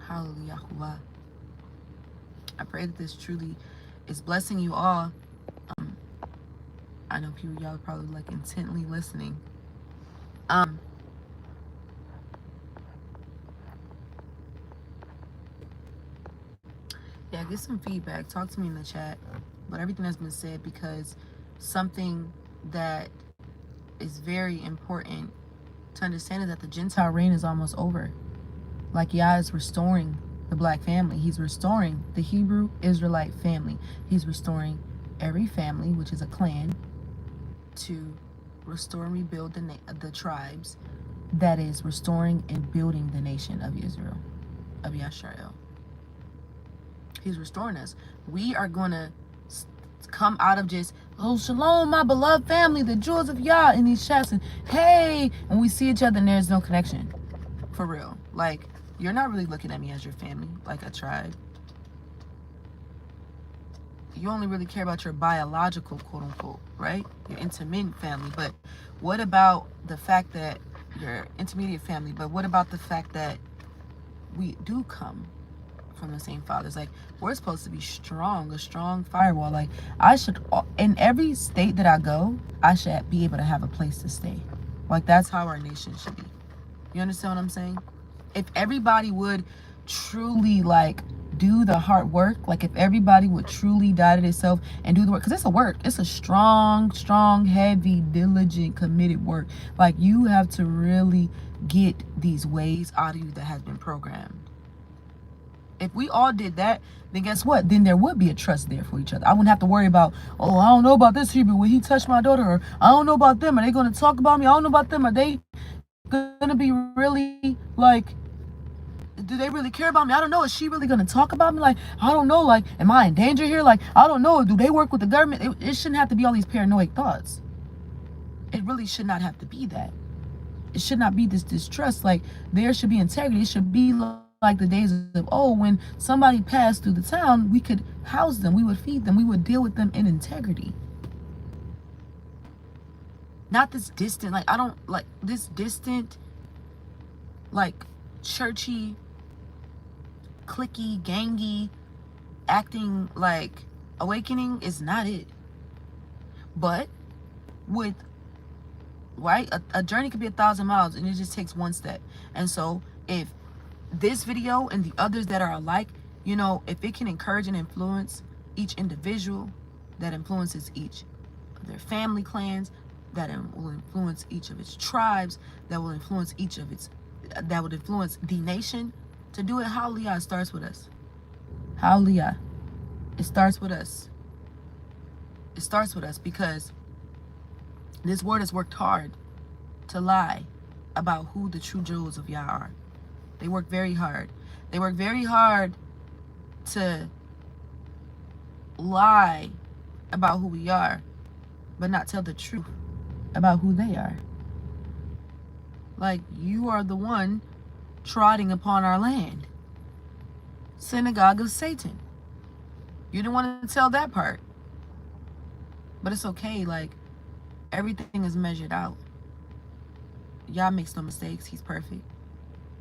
Hallelujah. I pray that this truly is blessing you all. I know people, y'all are probably like intently listening. Yeah, get some feedback. Talk to me in the chat about everything that's been said, because something that is very important to understand is that the Gentile reign is almost over. Like, Yah is restoring the black family. He's restoring the Hebrew Israelite family. He's restoring every family, which is a clan, to restore and rebuild the tribes. That is restoring and building the nation of Israel, of Yisrael. He's restoring us. We are going to come out of just, oh, shalom, my beloved family, the jewels of Yah, in these chats, and hey, and we see each other and there's no connection. For real. Like, you're not really looking at me as your family, like a tribe. You only really care about your biological, quote unquote, right? Your intermediate family. But what about the fact that your intermediate family, but what about the fact that we do come from the same fathers? Like, we're supposed to be strong, a strong firewall. Like, I should, in every state that I go, I should be able to have a place to stay. Like, that's how our nation should be. You understand what I'm saying? If everybody would truly, like, do the hard work, like if everybody would truly die to themselves and do the work, because it's a work, it's a strong, heavy, diligent, committed work. Like, you have to really get these ways out of you that has been programmed. If we all did that, then guess what? Then there would be a trust there for each other. I wouldn't have to worry about, oh, I don't know about this Hebrew, will he touch my daughter? Or I don't know about them, are they going to talk about me? I don't know about them, are they going to be really, like, do they really care about me? I don't know. Is she really going to talk about me? Like, I don't know. Like, am I in danger here? Like, I don't know. Do they work with the government? It shouldn't have to be all these paranoid thoughts. It really should not have to be that. It should not be this distrust. Like, there should be integrity. It should be like the days of, oh, when somebody passed through the town, we could house them. We would feed them. We would deal with them in integrity. Not this distant, like, I don't like this distant, like, churchy, cliquey, gangy, acting like awakening is not it. But with, right, a journey could be 1,000 miles, and it just takes one step. And so if this video and the others that are alike, you know, if it can encourage and influence each individual, that influences each of their family clans, that will influence each of its tribes, that will influence each of its, that would influence the nation. To do it, hallelujah, starts with us. Hallelujah. It starts with us. It starts with us because this word has worked hard to lie about who the true jewels of Yah are. They work very hard. They work very hard to lie about who we are, but not tell the truth about who they are. Like, you are the one trotting upon our land. Synagogue of Satan. You didn't want to tell that part. But it's okay. Like, everything is measured out. Yah makes no mistakes. He's perfect.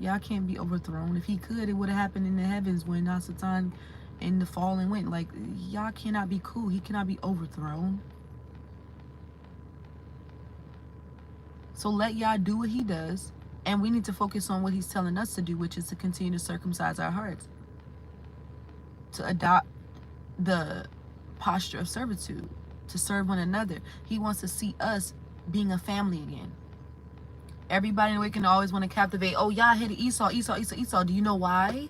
Yah can't be overthrown. If he could, it would have happened in the heavens when Satan and the fallen went. Like, Yah cannot be cool. He cannot be overthrown. So let Yah do what he does. And we need to focus on what he's telling us to do, which is to continue to circumcise our hearts. To adopt the posture of servitude. To serve one another. He wants to see us being a family again. Everybody in the way can always want to captivate. Oh, Yah hated Esau, Esau, Esau, Esau. Do you know why?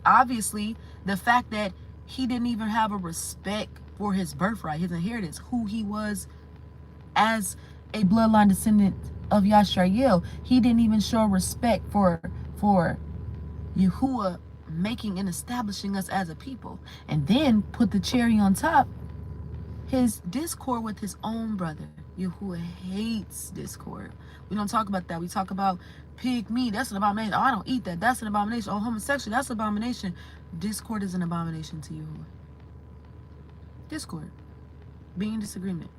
Obviously, the fact that he didn't even have a respect for his birthright, his inheritance, who he was as a bloodline descendant of Yashael. He didn't even show respect for Yahuwah making and establishing us as a people. And then put the cherry on top, his discord with his own brother. Yahuwah hates discord. We don't talk about that. We talk about pig meat. That's an abomination. Oh, I don't eat that. That's an abomination. Oh, homosexual. That's an abomination. Discord is an abomination to Yahuwah. Discord. Being in disagreement.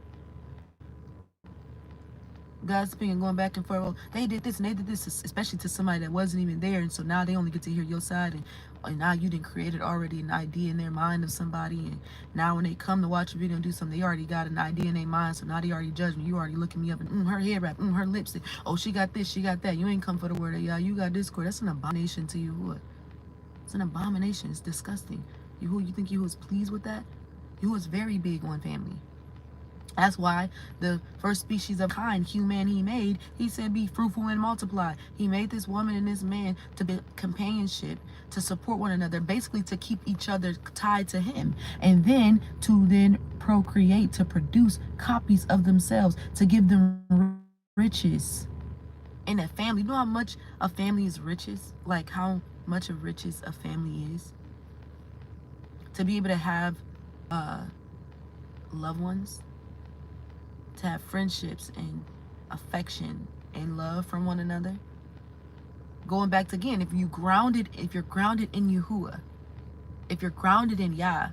Gossiping and going back and forth. Well, they did this and they did this, especially to somebody that wasn't even there. And so now they only get to hear your side. And now you didn't create already an idea in their mind of somebody. And now when they come to watch a video and do something, they already got an idea in their mind. So now they already judge me. You already looking me up and her hair wrap, her lipstick. Oh, she got this, she got that. You ain't come for the word of Yah. You got discord. That's an abomination to Yahuwah. It's an abomination. It's disgusting. Yahuwah, you think Yahuwah's pleased with that? Yahuwah's very big on family. That's why the first species of kind, human, he made, he said, be fruitful and multiply. He made this woman and this man to be companionship, to support one another, basically to keep each other tied to him. And then to procreate, to produce copies of themselves, to give them riches. In a family, you know how much a family is riches? Like how much of riches a family is? To be able to have loved ones, to have friendships and affection and love from one another. Going back to again, if you're grounded in Yahuwah, if you're grounded in Yah,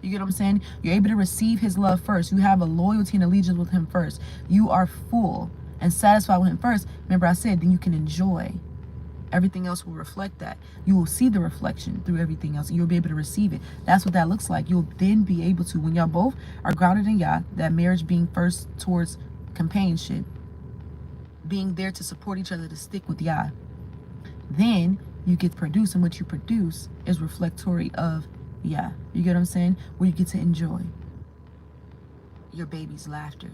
you get what I'm saying? You're able to receive his love first. You have a loyalty and allegiance with him first. You are full and satisfied with him first. Remember I said, then you can enjoy. Everything else will reflect that. You will see the reflection through everything else, and you'll be able to receive it. That's what that looks like. You'll then be able to, when y'all both are grounded in Yah, that marriage being first towards companionship, being there to support each other, to stick with Yah, then you get to produce, and what you produce is reflectory of Yah. You get what I'm saying? Where you get to enjoy your baby's laughter,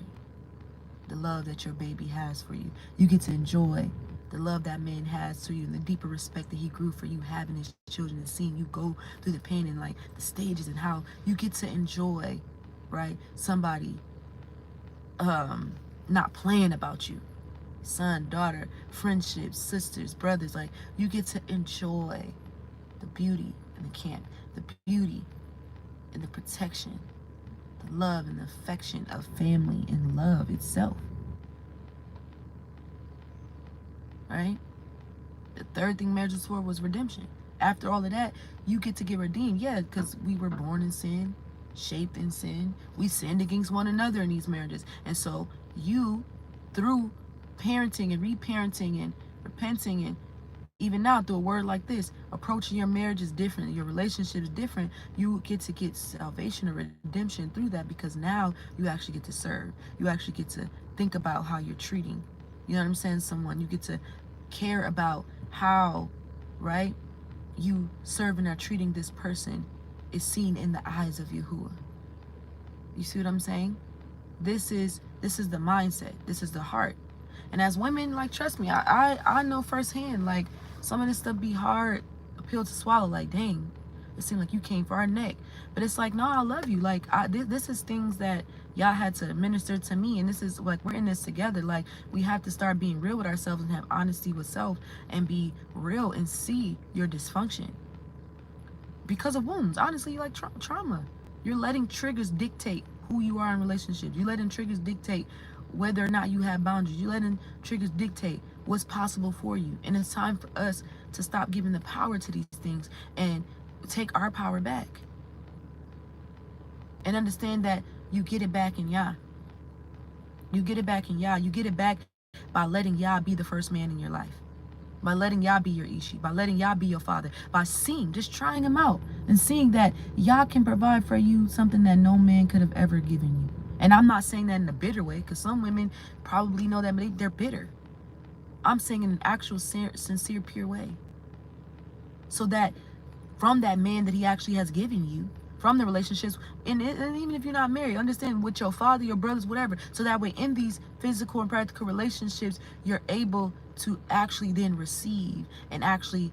the love that your baby has for you. You get to enjoy the love that man has to you, and the deeper respect that he grew for you having his children, and seeing you go through the pain and like the stages, and how you get to enjoy, right? Somebody not playing about you. Son, daughter, friendships, sisters, brothers, like you get to enjoy the beauty in the camp, the beauty and the protection, the love and the affection of family and love itself. Right? The third thing marriage was for was redemption. After all of that, you get to get redeemed. Yeah, because we were born in sin, shaped in sin. We sinned against one another in these marriages. And so you, through parenting and reparenting and repenting, and even now through a word like this, approaching your marriage is different, your relationship is different. You get to get salvation or redemption through that, because now you actually get to serve. You actually get to think about how you're treating, you know what I'm saying, someone. You get to care about how, right, you serving or treating this person is seen in the eyes of Yahuwah. You see what I'm saying? This is the mindset. This is the heart. And as women, like, trust me, I know firsthand, like, some of this stuff be hard, a pill to swallow. Like, dang, It seemed like you came for our neck. But it's like, no, I love you. Like, this is things that y'all had to minister to me. And this is like, we're in this together. Like, we have to start being real with ourselves and have honesty with self and be real and see your dysfunction. Because of wounds, honestly, like trauma. You're letting triggers dictate who you are in relationships. You're letting triggers dictate whether or not you have boundaries. You're letting triggers dictate what's possible for you. And it's time for us to stop giving the power to these things and take our power back. And understand that you get it back in Yah. You get it back in Yah. You get it back by letting Yah be the first man in your life. By letting Yah be your Ishi, by letting Yah be your father, by seeing, just trying him out and seeing that Yah can provide for you something that no man could have ever given you. And I'm not saying that in a bitter way, because some women probably know that, but they're bitter. I'm saying in an actual sincere, pure way. So that from that man that he actually has given you, from the relationships, and even if you're not married, understand with your father, your brothers, whatever, so that way in these physical and practical relationships, you're able to actually then receive and actually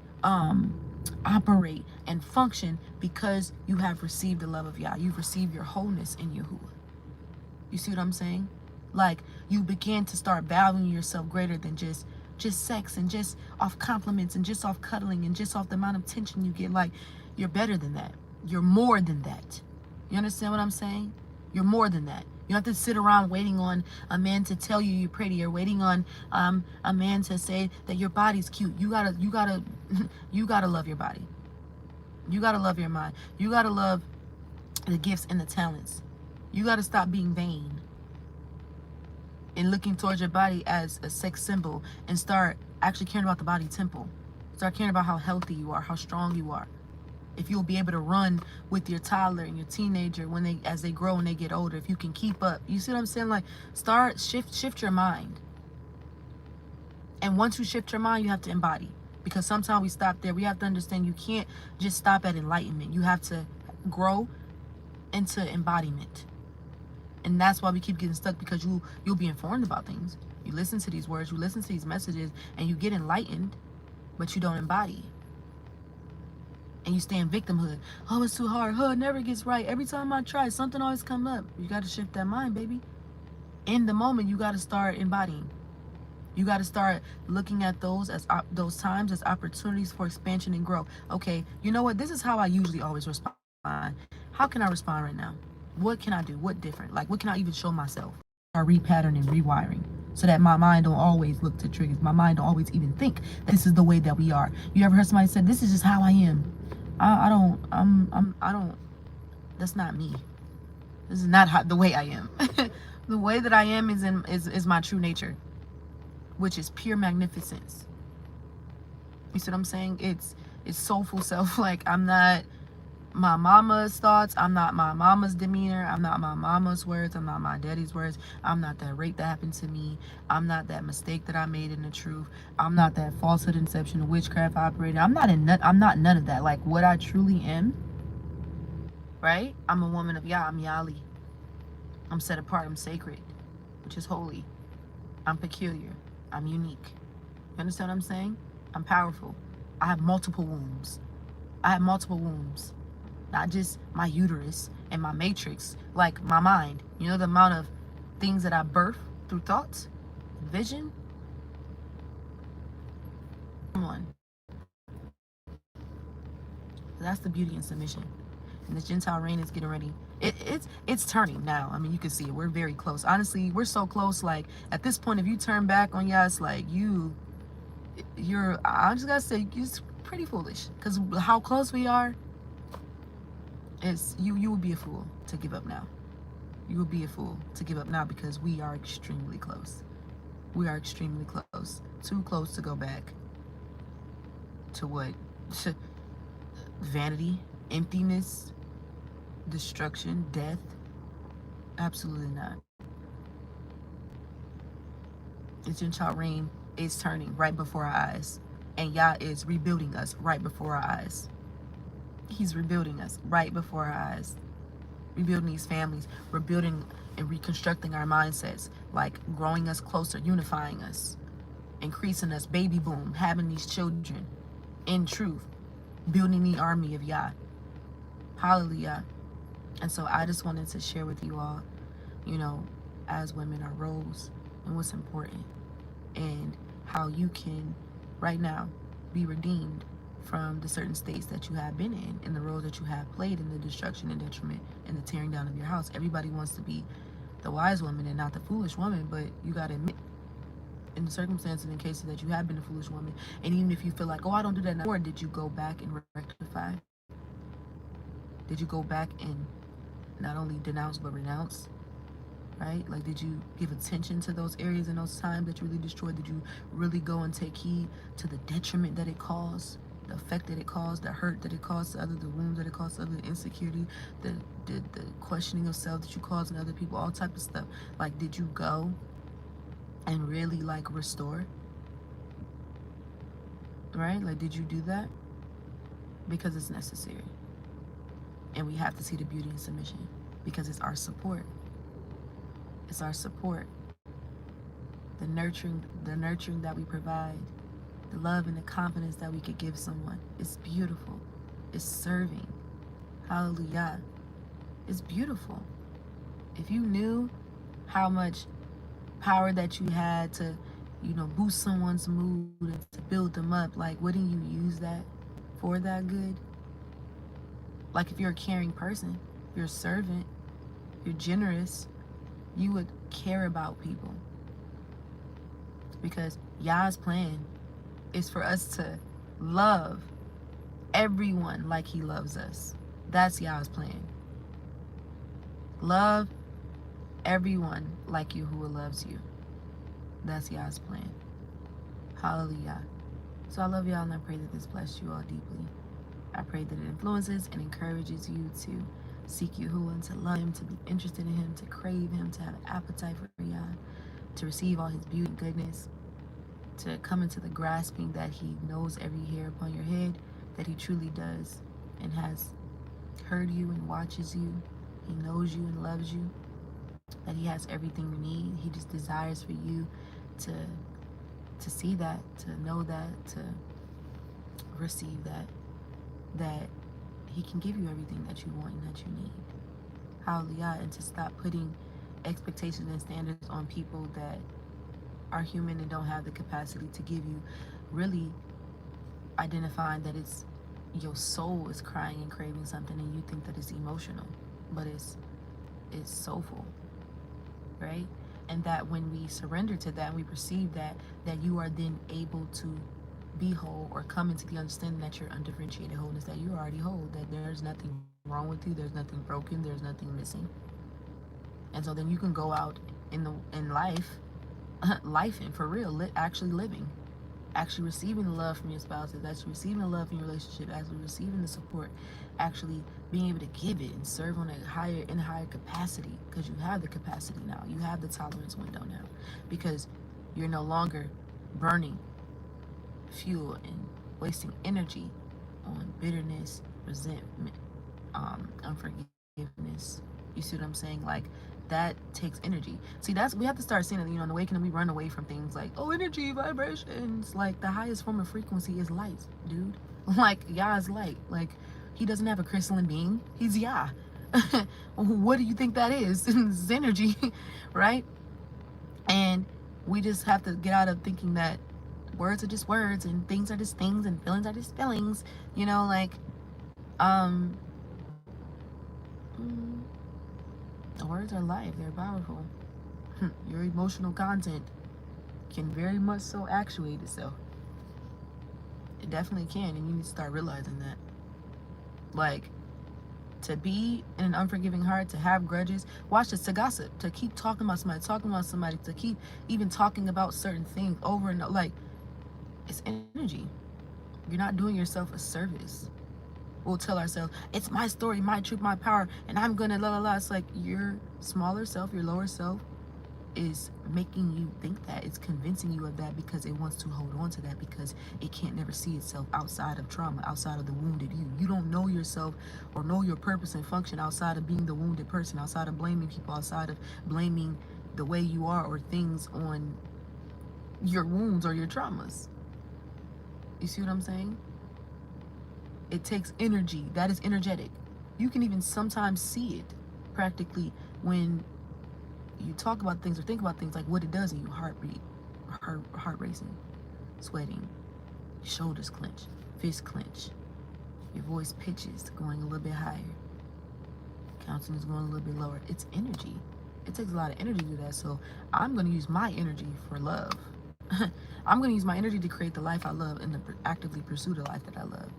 operate and function because you have received the love of Yah. You've received your wholeness in Yahuwah. You see what I'm saying? Like, you begin to start valuing yourself greater than just sex and just off compliments and just off cuddling and just off the amount of attention you get. Like, you're better than that. You're more than that. You understand what I'm saying? You're more than that. You don't have to sit around waiting on a man to tell you you're pretty, or waiting on a man to say that your body's cute. You gotta love your body. You gotta love your mind. You gotta love the gifts and the talents. You gotta stop being vain and looking towards your body as a sex symbol, and start actually caring about the body temple. Start caring about how healthy you are, how strong you are. If you'll be able to run with your toddler and your teenager as they grow and they get older, if you can keep up. You see what I'm saying? Like, shift your mind. And once you shift your mind, you have to embody. Because sometimes we stop there. We have to understand you can't just stop at enlightenment. You have to grow into embodiment. And that's why we keep getting stuck, because you'll be informed about things. You listen to these words, you listen to these messages, and you get enlightened, but you don't embody. And you stay in victimhood. Oh, it's too hard. Oh, it never gets right. Every time I try, something always comes up. You got to shift that mind, baby. In the moment, you got to start embodying. You got to start looking at those times as opportunities for expansion and growth. Okay, you know what? This is how I usually always respond. How can I respond right now? What can I do? What different? Like, what can I even show myself? Or repatterning, rewiring, so that my mind don't always look to triggers. My mind don't always even think that this is the way that we are. You ever heard somebody say, "This is just how I am"? I don't. That's not me. This is not the way I am. The way that I am is my true nature, which is pure magnificence. You see what I'm saying? It's soulful self. Like, I'm not my mama's thoughts. I'm not my mama's demeanor. I'm not my mama's words. I'm not my daddy's words. I'm not that rape that happened to me. I'm not that mistake that I made in the truth. I'm not that falsehood, inception, witchcraft operator. I'm not none of that. Like, what I truly am, right? I'm a woman of Yah. I'm Yali. I'm set apart. I'm sacred, which is holy. I'm peculiar. I'm unique. You understand what I'm saying? I'm powerful. I have multiple wombs. Not just my uterus and my matrix, like my mind. You know the amount of things that I birth through thoughts, vision? Come on. That's the beauty in submission. And the Gentile reign is getting ready. It's turning now. I mean, you can see it. We're very close. Honestly, we're so close. Like, at this point, if you turn back on Yah, it's like I just gotta say, it's pretty foolish. Because how close we are, you would be a fool to give up now. You would be a fool to give up now, because we are extremely close. We are extremely close. Too close to go back to what? Vanity, emptiness, destruction, death. Absolutely not. The Gentile reign is turning right before our eyes. And Yah is rebuilding us right before our eyes. He's rebuilding us right before our eyes. Rebuilding these families. Rebuilding and reconstructing our mindsets. Like, growing us closer, unifying us, increasing us, baby boom, having these children in truth, building the army of Yah. Hallelujah. And so I just wanted to share with you all, you know, as women, our roles and what's important, and how you can right now be redeemed from the certain states that you have been in and the roles that you have played in the destruction and detriment and the tearing down of your house. Everybody wants to be the wise woman and not the foolish woman, but you got to admit, in the circumstances and cases that you have been a foolish woman, and even if you feel like, oh, I don't do that anymore, did you go back and rectify? Did you go back and not only denounce but renounce? Right? Like, did you give attention to those areas and those times that you really destroyed? Did you really go and take heed to the detriment that it caused, the effect that it caused, the hurt that it caused to others, the wounds that it caused to others, the insecurity, the questioning of self that you caused in other people, all type of stuff? Like, did you go and really like restore? Right? Like, did you do that? Because it's necessary. And we have to see the beauty in submission because it's our support. It's our support. The nurturing that we provide, the love and the confidence that we could give someone. It's beautiful. It's serving. Hallelujah. It's beautiful. If you knew how much power that you had to, you know, boost someone's mood and to build them up, like, wouldn't you use that for that good? Like, if you're a caring person, if you're a servant, you're generous, you would care about people. Because Yah's plan is for us to love everyone like he loves us. That's Yah's plan. Love everyone like you who loves you. That's Yah's plan. Hallelujah. So I love y'all, and I pray that this blessed you all deeply. I pray that it influences and encourages you to seek Yahuwah, to love him, to be interested in him, to crave him, to have an appetite for Yah, to receive all his beauty and goodness, to come into the grasping that he knows every hair upon your head, that he truly does and has heard you and watches you. He knows you and loves you, that he has everything you need. He just desires for you to see that, to know that, to receive that he can give you everything that you want and that you need. Hallelujah. And to stop putting expectations and standards on people that are human and don't have the capacity to give you. Really identifying that it's your soul is crying and craving something, and you think that it's emotional, but it's soulful, right? And that when we surrender to that and we perceive that you are then able to be whole, or come into the understanding that you're undifferentiated wholeness, that you're already whole, that there's nothing wrong with you, there's nothing broken, there's nothing missing. And so then you can go out in life, lifing for real, actually living, actually receiving the love from your spouses, actually receiving the love in your relationship, actually receiving the support, actually being able to give it and serve on a higher capacity, because you have the capacity now, you have the tolerance window now, because you're no longer burning fuel and wasting energy on bitterness, resentment, unforgiveness. You see what I'm saying? Like, that takes energy. See, we have to start seeing it, in the awakening, we run away from things like, oh, energy, vibrations. Like, the highest form of frequency is light, dude. Like, Yah is light. Like, he doesn't have a crystalline being. He's Yah. What do you think that is? It's energy, right? And we just have to get out of thinking that words are just words and things are just things and feelings are just feelings, like the words are life, they're powerful. Your emotional content can very much so actuate itself. It definitely can, and you need to start realizing that. Like, to be in an unforgiving heart, to have grudges, watch this, to gossip, to keep talking about somebody, to keep even talking about certain things over and over, like, it's energy. You're not doing yourself a service. We'll tell ourselves, it's my story, my truth, my power, and I'm gonna la la la. It's like your smaller self, your lower self is making you think that. It's convincing you of that because it wants to hold on to that, because it can't never see itself outside of trauma, outside of the wounded you. You don't know yourself or know your purpose and function outside of being the wounded person, outside of blaming people, outside of blaming the way you are or things on your wounds or your traumas. You see what I'm saying? It takes energy. That is energetic. You can even sometimes see it practically when you talk about things or think about things, like what it does in you. Heartbeat, heart racing, sweating, shoulders clench, fists clench, your voice pitches going a little bit higher, countenance going a little bit lower. It's energy. It takes a lot of energy to do that. So I'm going to use my energy for love. I'm going to use my energy to create the life I love and to actively pursue the life that I love.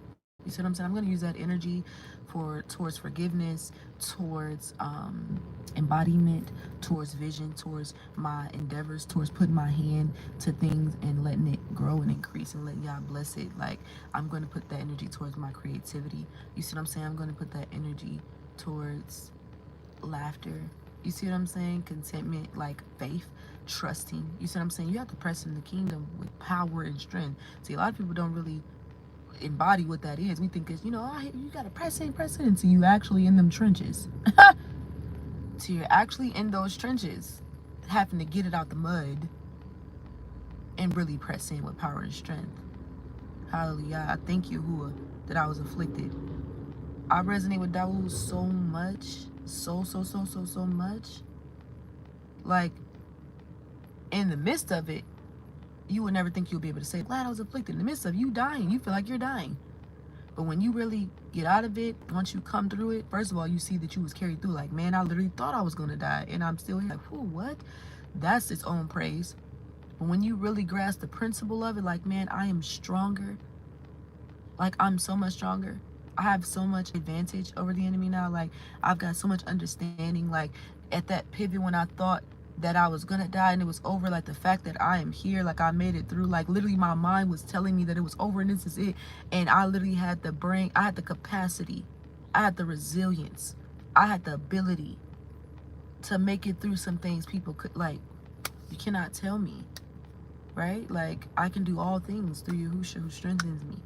You see what I'm saying? I'm going to use that energy towards forgiveness, towards embodiment, towards vision, towards my endeavors, towards putting my hand to things and letting it grow and increase and letting y'all bless it. Like, I'm going to put that energy towards my creativity. You see what I'm saying? I'm going to put that energy towards laughter. You see what I'm saying? Contentment, like faith, trusting. You see what I'm saying? You have to press in the kingdom with power and strength. See, a lot of people don't really embody what that is. We think it's, you gotta press in until you actually in them trenches. So you're actually in those trenches, having to get it out the mud and really press in with power and strength. Hallelujah. I thank you, Yahuwah, that I was afflicted. I resonate with Dawood so much. So much. Like, in the midst of it, you would never think you'll be able to say, glad I was afflicted. In the midst of you dying, you feel like you're dying. But when you really get out of it, once you come through it, first of all, you see that you was carried through. Like, man, I literally thought I was going to die, and I'm still here. Like, whoa, what? That's its own praise. But when you really grasp the principle of it, like, man, I am stronger. Like, I'm so much stronger. I have so much advantage over the enemy now. Like, I've got so much understanding. Like, at that pivot when I thought that I was gonna die and it was over, like, the fact that I am here, like, I made it through, like, literally my mind was telling me that it was over and this is it. And I literally had the brain, I had the capacity, I had the resilience, I had the ability to make it through some things people could, like, you cannot tell me, right? Like, I can do all things through Yahushua who strengthens me.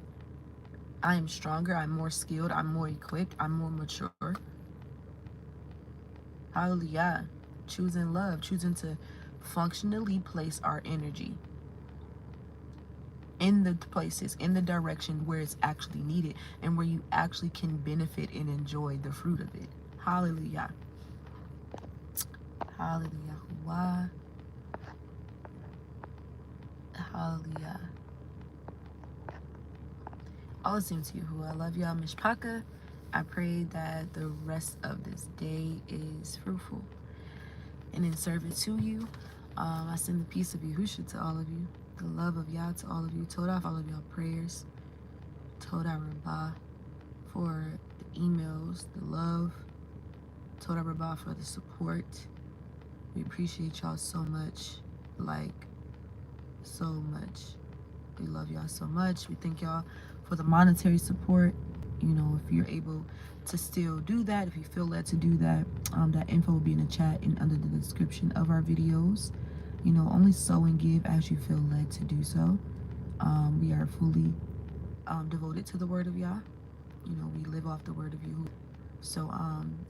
I am stronger, I'm more skilled, I'm more equipped, I'm more mature. Hallelujah. Choosing love, choosing to functionally place our energy in the places, in the direction where it's actually needed and where you actually can benefit and enjoy the fruit of it. Hallelujah. Hallelujah. Hallelujah. All esteem to you, who I love y'all, Mishpaka. I pray that the rest of this day is fruitful and in service to you. I send the peace of Yahushua to all of you, the love of Yah to all of you, Todah for all of y'all prayers, Todah Rabbah for the emails, the love, Todah Rabbah for the support. We appreciate y'all so much, like, so much. We love y'all so much. We thank y'all for the monetary support. You know, if you're able to still do that, if you feel led to do that, that info will be in the chat and under the description of our videos. You know, only sow and give as you feel led to do so. We are fully devoted to the word of Yah. You know, we live off the word of you. So,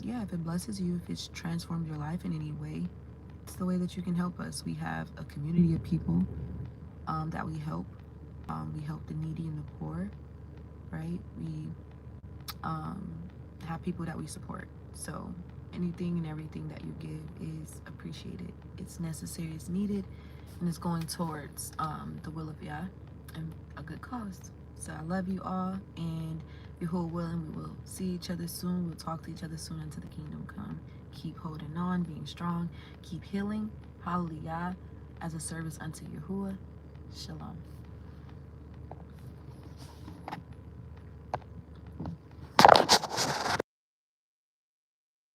yeah, if it blesses you, if it's transformed your life in any way, it's the way that you can help us. We have a community of people that we help. We help the needy and the poor, right? We have people that we support. So anything and everything that you give is appreciated. It's necessary, it's needed, and it's going towards the will of Yah and a good cause. So I love you all, and Yahuwah willing, we will see each other soon. We'll talk to each other soon until the kingdom come. Keep holding on, being strong, keep healing. Hallelujah, as a service unto Yahuwah. Shalom.